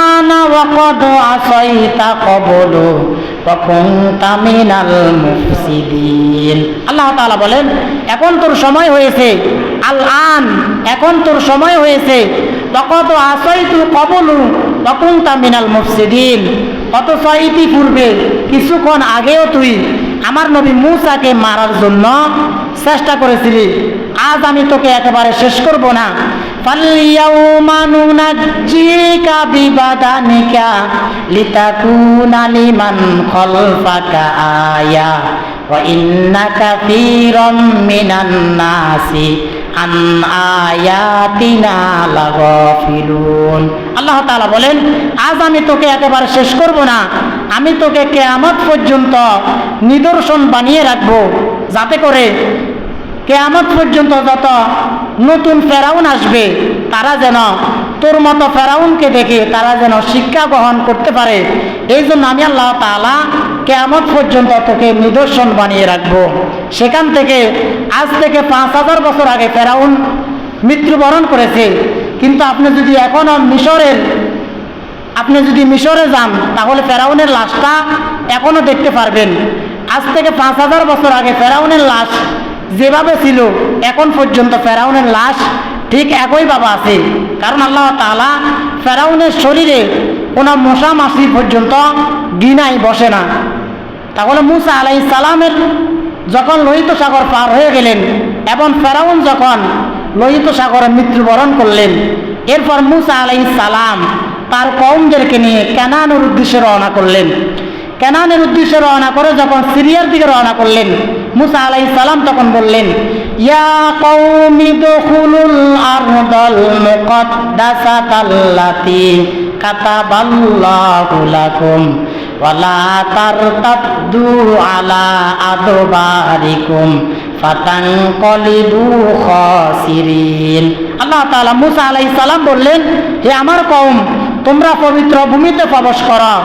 আনা ওয়া ক্বাদ আসাইতা ক্বাবলু ওয়া কুনতা মিনাল মুফসিদিন। আল্লাহ তাআলা বলেন, এখন তোর সময় হয়েছে, আল আন, এখন তোর সময় হয়েছে, ওয়া ক্বাদ আসাইতু ক্বাবলু ওয়া কুনতা মিনাল মুফসিদিন, অথচ ইতিপূর্বে কিছুক্ষণ আগেও তুই আমার নবী মুসাকে মারার জন্য চেষ্টা করেছিলি। আজ আমি তোকে একেবারে শেষ করব না। ফালইয়াউমা নুনাজ্জিকা বিবাদানিকা লিতাকুনা লিমান খালফাকা আয়া ওয়া ইন্না কাসীরাম মিনান নাসি আন আয়াতিনা লাগাফিলুন। আল্লাহ তাআলা বলেন, আজ আমি তোকে একেবারে শেষ করব না, আমি তোকে কিয়ামত পর্যন্ত নিদর্শন বানিয়ে রাখবো, যাতে করে কিয়ামত পর্যন্ত যত নতুন ফেরাউন আসবে তারা যেন তোর মতো ফেরাউনকে দেখে তারা যেন শিক্ষা গ্রহণ করতে পারে, এই জন্য আমি আল্লাহ তাআলা কিয়ামত পর্যন্ত তোকে নিদর্শন বানিয়ে রাখবো। সেখান থেকে আজ থেকে 5000 বছর আগে ফেরাউন মৃত্যুবরণ করেছে, কিন্তু আপনি যদি মিশরে যান তাহলে ফেরাউনের লাশটা এখনো দেখতে পারবেন। আজ থেকে 5000 বছর আগে ফেরাউনের লাশ যেভাবে ছিল এখন পর্যন্ত ফেরাউনের লাশ ঠিক একইভাবে আছে, কারণ আল্লাহ তাআলা ফেরাউনের শরীরে কোনো মশা মাছি পর্যন্ত গিনাই বসে না। তাহলে মুসা আলাইহিস সালামের যখন লোহিত সাগর পার হয়ে গেলেন এবং ফেরাউন যখন লোহিত সাগরে মৃত্যুবরণ করলেন, এরপর মুসা আলাইহিস সালাম তার কওমদেরকে নিয়ে কানানের উদ্দেশ্যে রওনা করলেন। কানানের উদ্দেশ্যে রওনা করে যখন সিরিয়ার দিকে রওনা করলেন, মুসা আলাইহিস সালাম তখন বললেন, ইয়া কওমি দুখুলুল আরদাল মুকদ্দাসাতাল্লাতী কাতাবাল্লাহু লাকুম ওয়ালা তারতাদ্দু আলা আদবারিকুম ফাতানকলিবু খাসিরিন। আল্লাহ তাআলা মুসা আলাইহিস সালাম বললেন, হে আমার কওম, তোমরা পবিত্র ভূমিতে প্রবেশ করো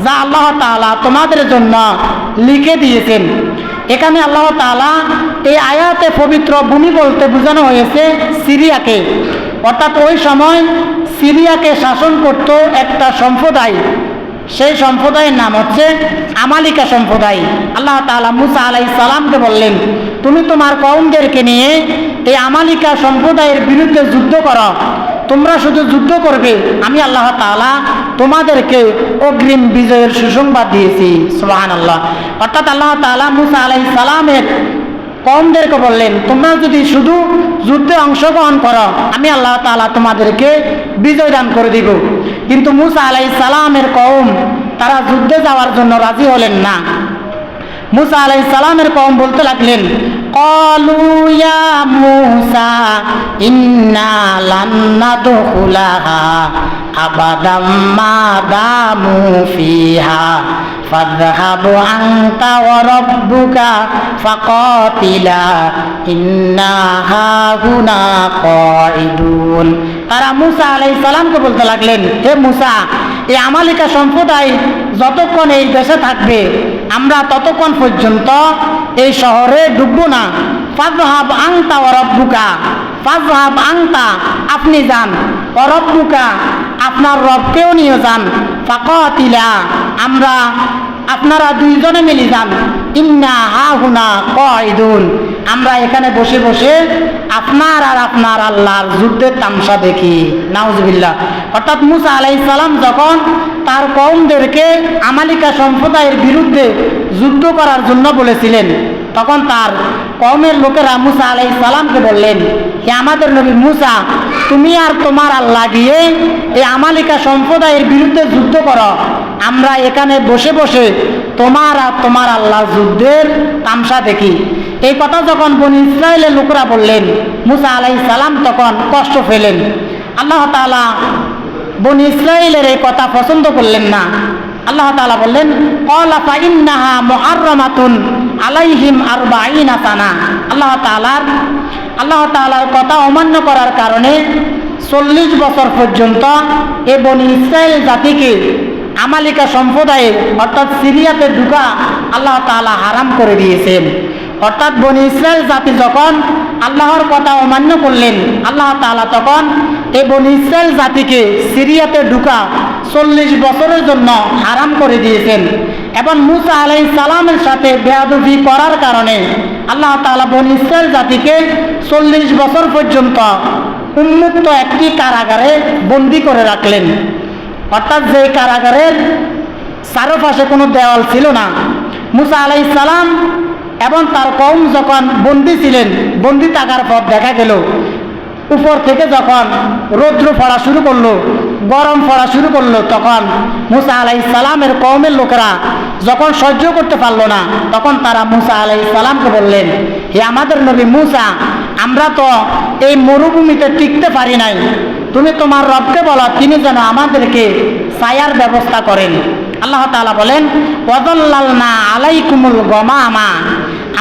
যা আল্লাহ তাআলা তোমাদের জন্য লিখে দিয়েছেন। এখানে আল্লাহ তাআলা এই আয়াতে পবিত্র ভূমি বলতে বোঝানো হয়েছে সিরিয়াকে, অর্থাৎ ওই সময় সিরিয়াকে শাসন করত একটা সম্প্রদায়, সেই সম্প্রদায়ের নাম হচ্ছে আমালিকা সম্প্রদায়। আল্লাহ তাআলা মুসা আলাইহিস সালামকে বললেন, তুমি তোমার কওমদেরকে নিয়ে এই আমালিকা সম্প্রদায়ের বিরুদ্ধে যুদ্ধ করো, তোমরা শুধু যুদ্ধ করবে, আমি আল্লাহ তাআলা তোমাদেরকে অগ্রিম বিজয়ের সুসংবাদ দিয়েছি। সুবহানাল্লাহ। অর্থাৎ আল্লাহ তাআলা মুসা আলাইহিস সালামের কওমদেরকে বললেন, তোমরা যদি শুধু যুদ্ধে অংশগ্রহণ করো আমি আল্লাহ তাআলা তোমাদেরকে বিজয় দান করে দিব। কিন্তু মুসা আলাইহিস সালামের কওম তারা যুদ্ধে যাওয়ার জন্য রাজি হলেন না। মুসা আলাইহিস সালামের কওম বলতে লাগলেন, ক্বালু ইয়া মুসা ইন্না লান নাদখুলাহা আবাদাম মা দামু ফিহা ফাযহাবু আনতা ওয়া রাব্বুকা ফাকাতিলা ইন্না হাহুনা কাঈদুন। তারা মুসা আলাইহিস সালামকে বলতে লাগলেন, হে মুসা, এই আমালিকা সম্প্রদায় যতক্ষণ এই দেশে থাকবে আমরা ততক্ষণ পর্যন্ত এই শহরে ঢুকবো না। ফাযহাব আনতা ওয়া রাব্বুকা, ফাযহাব আনতা আপনি যান, ওয়া রাব্বুকা আপনার রবকেও নিয়ে যান, ফাকাতিলা আপনারা দুইজনে মিলে যান, ইন্না হাহুনা কাঈদুন আমরা এখানে বসে বসে আপনার আর আপনার আল্লাহর যুদ্ধের তামসা দেখি। নাউজুবিল্লাহ। অর্থাৎ মুসা আলাইহিস সালাম যখন তার কওমদেরকে আমালিকা সম্প্রদায়ের বিরুদ্ধে যুদ্ধ করার জন্য বলেছিলেন, তখন তার কওমের লোকেরা মুসা আলাইহিস সালামকে বললেন, হে আমাদের নবী মুসা, তুমি আর তোমার আল্লাহ গিয়ে এই আমালিকা সম্প্রদায়ের বিরুদ্ধে যুদ্ধ করো, আমরা এখানে বসে বসে তোমার আর তোমার আল্লাহর যুদ্ধের তামসা দেখি। এই কথা যখন বনী ইসরাইলের লোকেরা বললেন, মুসা আলাইহিস সালাম তখন কষ্ট পেলেন। আল্লাহ তাআলা বনী ইসরাইলের এই কথা পছন্দ করলেন না। আল্লাহ তাআলা বললেন, ক্বালা ফাইন্নাহা মুহাররামাতুন আলাইহিম 40 সানা। আল্লাহ তাআলার কথা অমান্য করার কারণে 40 বছর পর্যন্ত এই বনী ইসরাইল জাতিকে আমালিকা সম্প্রদায়ে অর্থাৎ সিরিয়াতে ঢুকা আল্লাহ তাআলা হারাম করে দিয়েছেন। অর্থাৎ বনী ইসরাইল জাতি যখন আল্লাহর কথা অমান্য করলেন, আল্লাহ তাআলা তখন এই বনী ইসরাইল জাতিকে সিরিয়াতে ঢুকা 40 বছরের জন্য হারাম করে দিয়েছেন। এবং মুসা আলাইহিস সালামের সাথে বেয়াদবি করার কারণে আল্লাহ তাআলা বনী ইসরাইল জাতিকে 40 বছর পর্যন্ত উন্মুক্ত একটি কারাগারে বন্দী করে রাখলেন। অর্থাৎ যে কারাগারের চারপাশে কোনো দেওয়াল ছিল না। মুসা আলাইহিস সালাম এবং তার কওম যখন বন্দী ছিলেন, বন্দী থাকার পর দেখা গেল উপর থেকে যখন রৌদ্র পড়া শুরু করলো, গরম পড়া শুরু করলো, তখন মুসা আলাইহিস সালামের কওমের লোকেরা যখন সহ্য করতে পারলো না, তখন তারা মুসা আলাইহিস সালামকে বললেন, হে আমাদের নবী মুসা, আমরা তো এই মরুভূমিতে টিকতে পারি নাই, তুমি তোমার রবকে বলো তিনি যেন আমাদেরকে ছায়ার ব্যবস্থা করেন। আল্লাহ তাআলা বলেন, ওয়াযাল্লালনা আলাইকুমুল গামামা,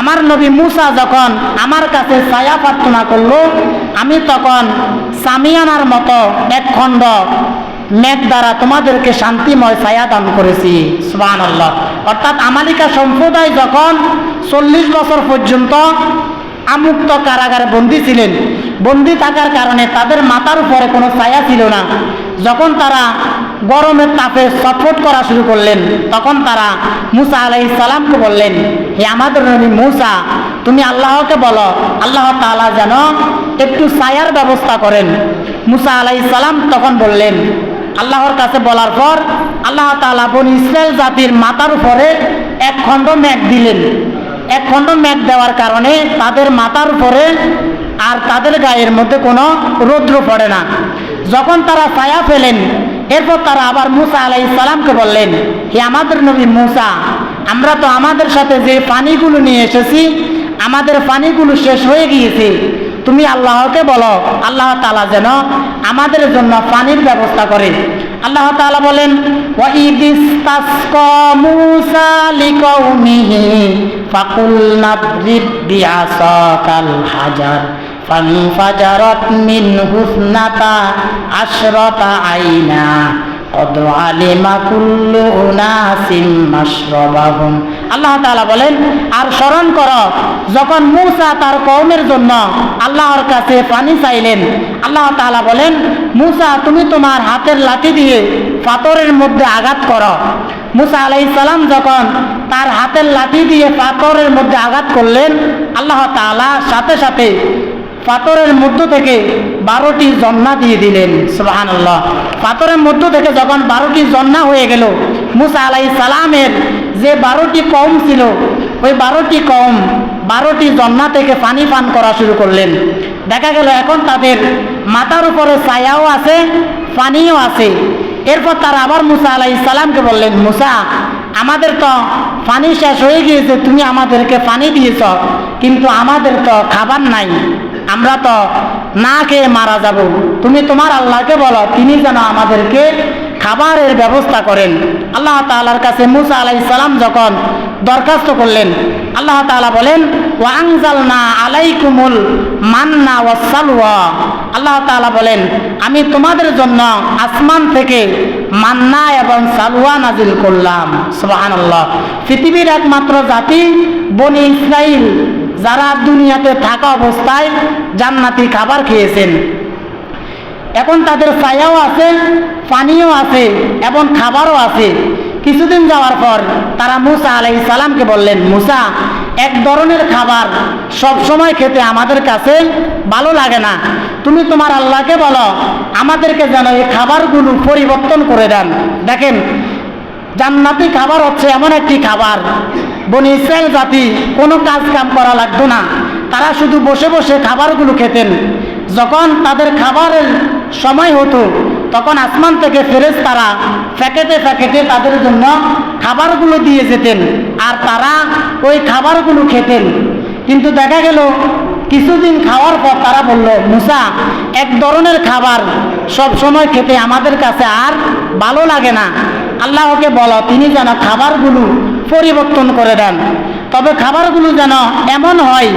আমার নবী মুসা যখন আমার কাছে ছায়া প্রার্থনা করলো, আমি তখন সামিয়ানার মতো এক খণ্ড মেঘ দ্বারা তোমাদেরকে শান্তিময় ছায়া দান করেছি। সুবহানাল্লাহ। অর্থাৎ আমালিকা সম্প্রদায় যখন 40 বছর পর্যন্ত আমুক্ত কারাগারে বন্দী ছিলেন, বন্দী থাকার কারণে তাদের মাথার উপরে কোনো ছায়া ছিল না। যখন তারা গরমের তাপে ছটফট করা শুরু করলেন, তখন তারা মুসা আলাইহিস সালামকে বললেন, হে আমাদের নবী মুসা, তুমি আল্লাহকে বলো আল্লাহ তাআলা যেন একটু ছায়ার ব্যবস্থা করেন। মুসা আলাইহিস সালাম তখন বললেন, আল্লাহর কাছে বলার পর আল্লাহ তাআলা বনী ইসরাইল জাতির মাথার উপরে এক খণ্ড মেঘ দিলেন। এক খণ্ড মেঘ দেওয়ার কারণে তাদের মাথার উপরে আর তাদের গায়ের মধ্যে কোনো রৌদ্র পড়ে না। যখন তারা ছায়া পেলেন, এরপর তারা আবার মুসা আলাইহিস সালামকে বললেন, হে আমাদের নবী মুসা, আমরা তো আমাদের সাথে যে পানিগুলো নিয়ে এসেছি, আমাদের পানিগুলো শেষ হয়ে গিয়েছে। তুমি আল্লাহকে বলো আল্লাহ তাআলা যেন আমাদের জন্য পানির ব্যবস্থা করে। আল্লাহ তাআলা বলেন, ওয়াইদ ইসতাসকা মূসা লিকাউমিহি ফাকুলনা ইদ্রিব বিআসাকাল হাজার ফানফাজারাত মিনহু ইসনাতা আশরাতা আইনা কদ আলিমা কুল্লু উনাসিম মাশরাবাহুম। আল্লাহ তাআলা বলেন, আর স্মরণ করো যখন মূসা তার কওমের জন্য আল্লাহর কাছে পানি চাইলেন, আল্লাহ তাআলা বলেন, মূসা তুমি তোমার হাতের লাঠি দিয়ে পাথরের মধ্যে আঘাত করো। মূসা আলাইহিস সালাম যখন তার হাতের লাঠি দিয়ে পাথরের মধ্যে আঘাত করলেন, আল্লাহ তাআলা সাথে সাথে পাথরের মধ্য থেকে 12টি জন্না দিয়ে দিলেন। সুবহানাল্লাহ। পাথরের মধ্য থেকে যখন 12টি জন্না হয়ে গেল, মুসা আলাইহিস সালামের যে 12টি কওম ছিল, ওই 12টি কওম 12টি জন্না থেকে পানি পান করা শুরু করলেন। দেখা গেল এখন তাদের মাথার উপরে ছায়াও আছে, পানিও আছে। এরপর তারা আবার মুসা আলাইহিস সালামকে বললেন, মুসা, আমাদের তো পানি শেষ হয়ে গিয়েছে, তুমি আমাদেরকে পানি দিয়েছ, কিন্তু আমাদের তো খাবার নাই, আমরা তো না খেয়ে মারা যাব। তুমি তোমার আল্লাহকে বলো তিনি যেন আমাদেরকে খাবারের ব্যবস্থা করেন। আল্লাহ তাআলার কাছে মুসা আলাইহিস সালাম যখন দরখাস্ত করলেন, আল্লাহ তাআলা বলেন, ওয়া আনজালনা আলাইকুমুল মান্না ওয়াস সালওয়া। আল্লাহ তাআলা বলেন, আমি তোমাদের জন্য আসমান থেকে মান্না এবং সালওয়া নাজিল করলাম। সুবহানাল্লাহ। পৃথিবীর একমাত্র জাতি বনী ইসরাইল যারা দুনিয়াতে থাকা অবস্থায় জান্নাতি খাবার খেয়েছেন। এখন তাদের ছায়াও আছে, পানিও আছে এবং খাবারও আছে। কিছুদিন যাওয়ার পর তারা মুসা আলাইহিস সালামকে বললেন, মুসা, এক ধরনের খাবার সব সময় খেতে আমাদের কাছে ভালো লাগে না, তুমি তোমার আল্লাহকে বলো আমাদেরকে যেন এই খাবারগুলো পরিবর্তন করে দেন। দেখেন, জান্নাতি খাবার হচ্ছে এমন একটি খাবার, বনী ইসরাইল জাতি কোনো কাজ কাম করা লাগতো না, তারা শুধু বসে বসে খাবারগুলো খেতেন। যখন তাদের খাবারের সময় হতো, তখন আসমান থেকে ফেরেশতারা প্যাকেটে প্যাকেটে তাদের জন্য খাবারগুলো দিয়ে যেতেন, আর তারা ওই খাবারগুলো খেতেন। কিন্তু দেখা গেল কিছুদিন খাওয়ার পর তারা বলল, মুসা, এক ধরনের খাবার সব সময় খেতে আমাদের কাছে আর ভালো লাগে না, আল্লাহকে বলো তিনি যেন খাবারগুলো পরিবর্তন করে দেন। তবে খাবারগুলো যেন এমন হয়,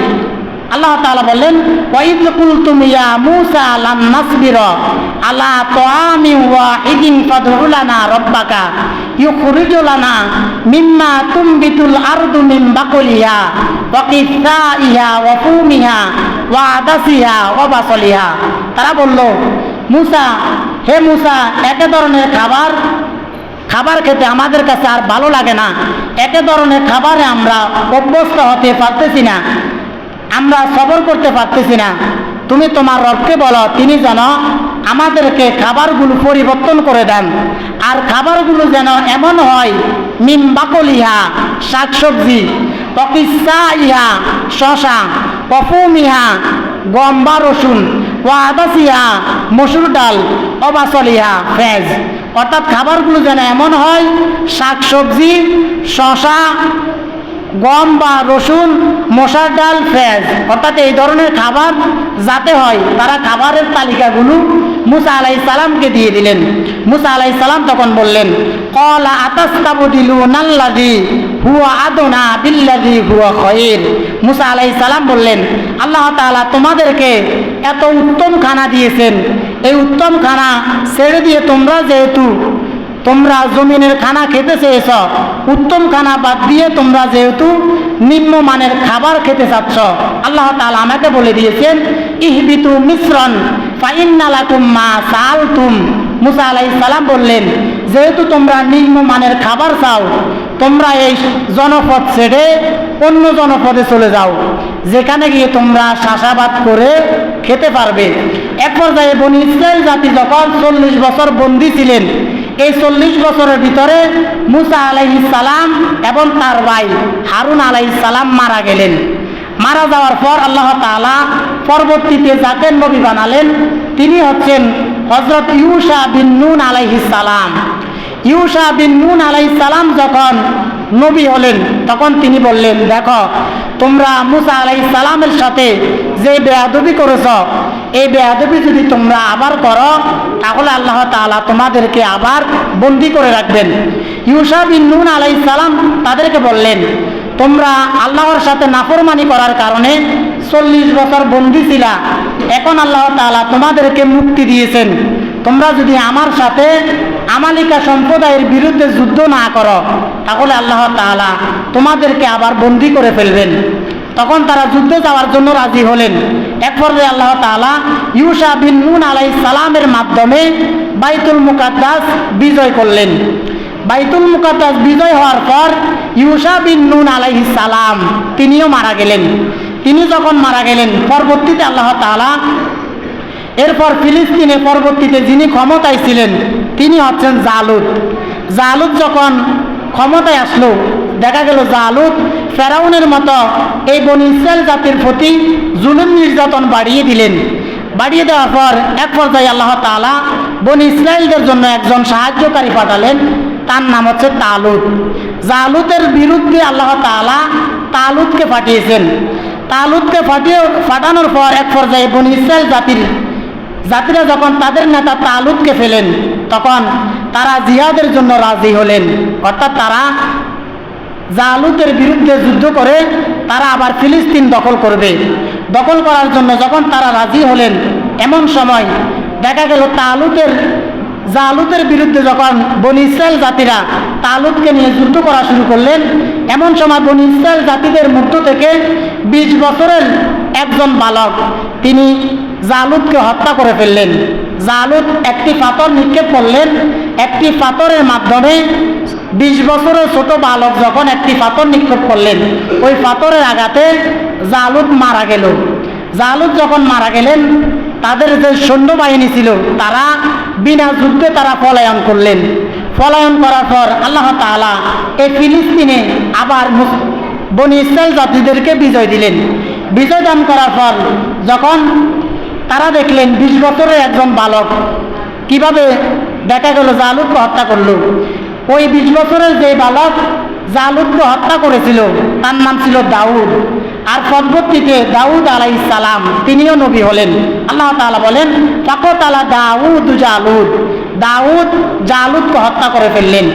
আল্লাহ তাআলা বললেন, ওয়াইদ কুলতুম ইয়া মূসা লান নাসবিরা আলা তাআমিন ওয়াহিদিন ফাদউ লানা রাব্বাকা ইউখরিজ লানা মিম্মা তুমবিতুল আরদু মিন বাকলিহা ওয়া কিসাইহা ওয়া ফুমিহা ওয়া আদাসিহা ওয়া বাসলিহা। তারা বলল, মূসা, হে মূসা, এক ধরনের খাবার খেতে আমাদের কাছে আর ভালো লাগে না, এক ধরনের খাবারে আমরা অভ্যস্ত হতে পারতেছি না, আমরা সবর করতে পারতেছি না, তুমি তোমার রবকে বলো তিনি যেন আমাদেরকে খাবারগুলো পরিবর্তন করে দেন, আর খাবারগুলো যেন এমন হয় মিন বাকলিহা শাকসবজি, পকিসাইহা শশা, পফুমিহা গম বা রসুন, ওয়া আদাসিহা মসুর ডাল, অবাসলিহা পেঁয়াজ। অর্থাৎ খাবারগুলো যেন এমন হয় শাকসবজি, শশা, গম বা রসুন, মশার ডাল, পেঁয়াজ, অর্থাৎ এই ধরনের খাবার যাতে হয়, তারা খাবারের তালিকাগুলো মুসা আলাইহিস সালামকে দিয়ে দিলেন। মুসা আলাইহিস সালাম তখন বললেন, ক্বালা আতাস্তাবদিলুনাল্লাযী হুয়া আদনা বিল্লাযী হুয়া খায়র। মুসা আলাইহিস সালাম বললেন, আল্লাহ তাআলা তোমাদেরকে এত উত্তম খানা দিয়েছেন, এই উত্তম খানা ছেড়ে দিয়ে তোমরা জমিনের খানা খেতে চেয়েছ, উত্তম খানা বাদ দিয়ে তোমরা যেহেতু নিম্নমানের খাবার খেতে চাচ্ছ, আল্লাহ তাআলা আমাকে বলে দিয়েছেন, ইহবিতু মিসরান ফাইন্না লাকুম মা সাআলতুম। মুসা আলাইহিস সালাম বললেন, যেহেতু তোমরা নিম্নমানের খাবার চাও, তোমরা এই জনপদ ছেড়ে অন্য জনপদে চলে যাও, যেখানে গিয়ে তোমরা চাষাবাদ করে খেতে পারবে। এক পর্যায়ে বনী ইসরাইল জাতি যখন 40 বছর বন্দী ছিলেন, এই 40 বছরের ভিতরে মুসা আলাইহিস সালাম এবং তার ভাই হারুন আলাইহিস সালাম মারা গেলেন। মারা যাওয়ার পর আল্লাহ তাআলা পরবর্তীতে যাকে নবী বানালেন তিনি হচ্ছেন হযরত ইউশা বিন নুন আলাইহিস সালাম। ইউশা বিন নুন আলাইহিস সালাম যখন নবী হলেন তখন তিনি বললেন, দেখো তোমরা মুসা আলাইহিস সালামের সাথে যে বেয়াদবি করেছ, এই বেয়াদবি যদি তোমরা আবার করো তাহলে আল্লাহ তাআলা তোমাদেরকে আবার বন্দী করে রাখবেন। ইউশা বিন নুন আলাইহিস সালাম তাদেরকে বললেন, তোমরা আল্লাহর সাথে নাফরমানি করার কারণে 40 বছর বন্দী ছিলা, এখন আল্লাহ তাআলা তোমাদেরকে মুক্তি দিয়েছেন, তোমরা যদি আমার সাথে আমালিকা সম্প্রদায়ের বিরুদ্ধে যুদ্ধ না করো তাহলে আল্লাহ তাআলা তোমাদেরকে আবার বন্দী করে ফেলবেন। তখন তারা যুদ্ধে যাওয়ার জন্য রাজি হলেন। এক পর্যায়ে আল্লাহ তাআলা ইউশা বিন নুন আলাইহিস সালামের মাধ্যমে বাইতুল মুকাদ্দাস বিজয় করলেন। বাইতুল মুকাদ্দাস বিজয় হওয়ার পর ইউশা বিন নুন আলাইহিস সালাম তিনিও মারা গেলেন। তিনি যখন মারা গেলেন পরবর্তীতে আল্লাহ তাআলা এরপর ফিলিস্তিনে পরবর্তীতে যিনি ক্ষমতায় ছিলেন তিনি হচ্ছেন জালুত। জালুত যখন ক্ষমতায় আসলো, দেখা গেল জালুত ফেরাউনের মতো এই বনী ইসরাইল জাতির প্রতি জুলুম নির্যাতন বাড়িয়ে দিলেন। বাড়িয়ে দেওয়ার পর এক পর্যায়ে আল্লাহ তাআলা বনী ইসরাইলদের জন্য একজন সাহায্যকারী পাঠালেন, তার নাম হচ্ছে তালুত। জালুতের বিরুদ্ধে আল্লাহ তাআলা তালুতকে পাঠিয়েছেন। তালুতকে পাঠানোর পর এক পর্যায়ে বনী ইসরাইল জাতিরা যখন তাদের নেতা তালুতকে ফেলেন তখন তারা জিহাদের জন্য রাজি হলেন, অর্থাৎ তারা জালুতের বিরুদ্ধে যুদ্ধ করে তারা আবার ফিলিস্তিন দখল করবে। দখল করার জন্য যখন তারা রাজি হলেন এমন সময় দেখা গেল জালুতের বিরুদ্ধে যখন বনী ইসরাইল জাতিরা তালুতকে নিয়ে যুদ্ধ করা শুরু করলেন, এমন সময় বনী ইসরাইল জাতিদের মধ্য থেকে 20 বছরের একজন বালক তিনি জালুতকে হত্যা করে ফেললেন। জালুত একটি পাথর নিক্ষেপ করলেন, একটি পাথরের মাধ্যমে 20 বছরের ছোট বালক যখন একটি পাথর নিক্ষেপ করলেন, ওই পাথরের আঘাতে জালুত মারা গেল। জালুত যখন মারা গেলেন তাদের যে সৈন্যবাহিনী ছিল তারা বিনা যুদ্ধে তারা পলায়ন করলেন। পলায়ন করার পর আল্লাহ তাআলা এই ফিলিস্তিনে আবার বনী ইসরাইল জাতিদেরকে বিজয় দিলেন। বিজয় দান করার পর যখন তারা দেখলেন 20 বছরের একজন বালক কিভাবে দেখা গেল জালুতকে হত্যা করলো, ওই 20 বছরের যে বালক জালুতকে হত্যা করেছিল তার নাম ছিল দাউদ। আর পরবর্তীতে দাউদ আলাইহিস সালাম তিনিও নবী হলেন। আল্লাহ তাআলা বলেন, ফাকাতালা দাউদ দাউদ জালুতকে হত্যা করে ফেললেন।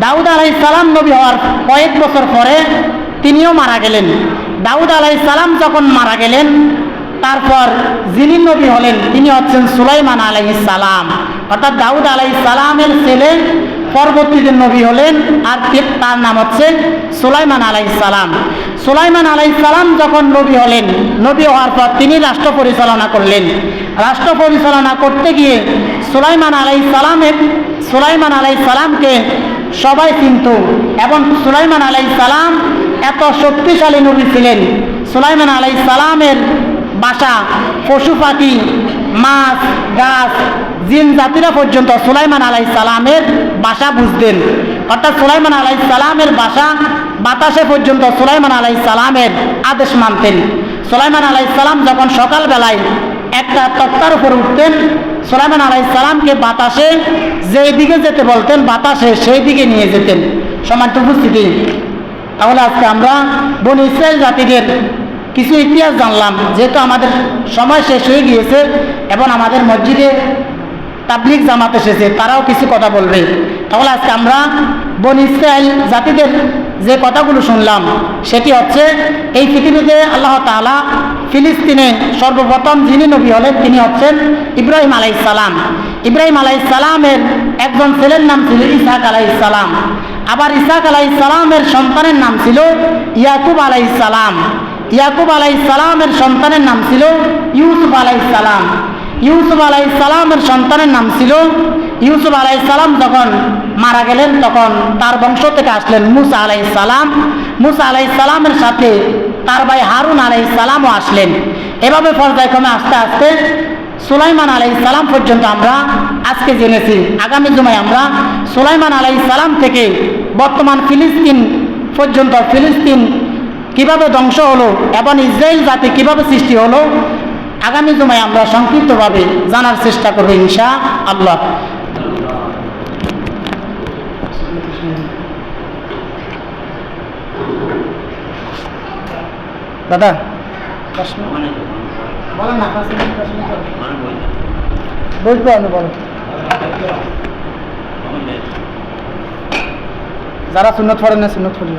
দাউদ আলাইহিস সালাম নবী হওয়ার কয়েক বছর পরে তিনিও মারা গেলেন। দাউদ আলাইহিস সালাম যখন মারা গেলেন তারপর যিনি নবী হলেন তিনি হচ্ছেন সুলাইমান আলাইহিস সালাম, অর্থাৎ দাউদ আলাইহিস সালামের ছেলে পরবর্তীতে নবী হলেন, আর তার নাম হচ্ছে সুলাইমান আলাইহিস সালাম। সুলাইমান আলাইহিস সালাম যখন নবী হলেন, নবী হওয়ার পর তিনি রাষ্ট্র পরিচালনা করলেন। রাষ্ট্র পরিচালনা করতে গিয়ে সুলাইমান আলাইহিস সালামকে সবাই চিনত এবং সুলাইমান আলাইহিস সালাম এত শক্তিশালী নবী ছিলেন। সুলাইমান আলাইহিস সালামের বাসা পশু পাখি মাছ গাছ জিন জাতিরা পর্যন্ত সুলাইমান আলাইহিস সালামের বাসা বুঝতেন, অর্থাৎ সুলাইমান আলাইহিস সালামের বাসা বাতাসে পর্যন্ত সুলাইমান আলাইহিস সালামের আদেশ মানতেন। সুলাইমান আলাইহিস সালাম যখন সকালবেলায় একটা তক্তার উপর উঠতেন, সুলাইমান আলাইহিস সালামকে বাতাসে যেই দিকে যেতে বলতেন বাতাসে সেই দিকে নিয়ে যেতেন। সম্মানিত উপস্থিতি, তাহলে আজকে আমরা বনী ইসরাইল জাতিদের কিছু ইতিহাস জানলাম। যেহেতু আমাদের সময় শেষ হয়ে গিয়েছে এবং আমাদের মসজিদে তাবলিগ জামাত এসেছে, তারাও কিছু কথা বলবে। তাহলে আজকে আমরা বনী ইসরাইল জাতিদের যে কথাগুলো শুনলাম সেটি হচ্ছে, এই পৃথিবীতে আল্লাহ তাআলা ফিলিস্তিনে সর্বপ্রথম যিনি নবী হলেন তিনি হচ্ছেন ইব্রাহিম আলাইহিসসালাম। ইব্রাহিম আলাইহিসসালামের একজন ছেলের নাম ছিল ইসহাক আলাইহিসসালাম। আবার ইসহাক আলাইহিসসালামের সন্তানের নাম ছিল ইয়াকুব আলাইহিসসালাম। ইয়াকুব আলাইহিসসালামের সন্তানের নাম ছিল ইউসুফ আলাইহিসসালাম। ইউসুফ আলাইহিসসালামের সন্তানের নাম ছিল, ইউসুফ আলাইহিসসালাম যখন মারা গেলেন তখন তার বংশ থেকে আসলেন মুসা আলাইহিসসালাম। মুসা আলাইহিসসালামের সাথে তার ভাই হারুন আলাইহিসসালামও আসলেন। এভাবে পর্যায়ক্রমে আস্তে আস্তে সুলাইমান আলাইহিসসালাম পর্যন্ত আমরা আজকে জেনেছি। আগামী জুমায় আমরা সুলাইমান আলাইহিসসালাম থেকে বর্তমান ফিলিস্তিন পর্যন্ত, ফিলিস্তিন কিভাবে ধ্বংস হলো এবং ইসরায়েল জাতি কিভাবে সৃষ্টি হলো, আগামী জুমায় আমরা সংক্ষিপ্তভাবে জানার চেষ্টা করব ইনশাআল্লাহ। দাদা বলেন না, বলবো আমি, বলেন। যারা সুন্নত পড়েন না সুন্নত পড়েন।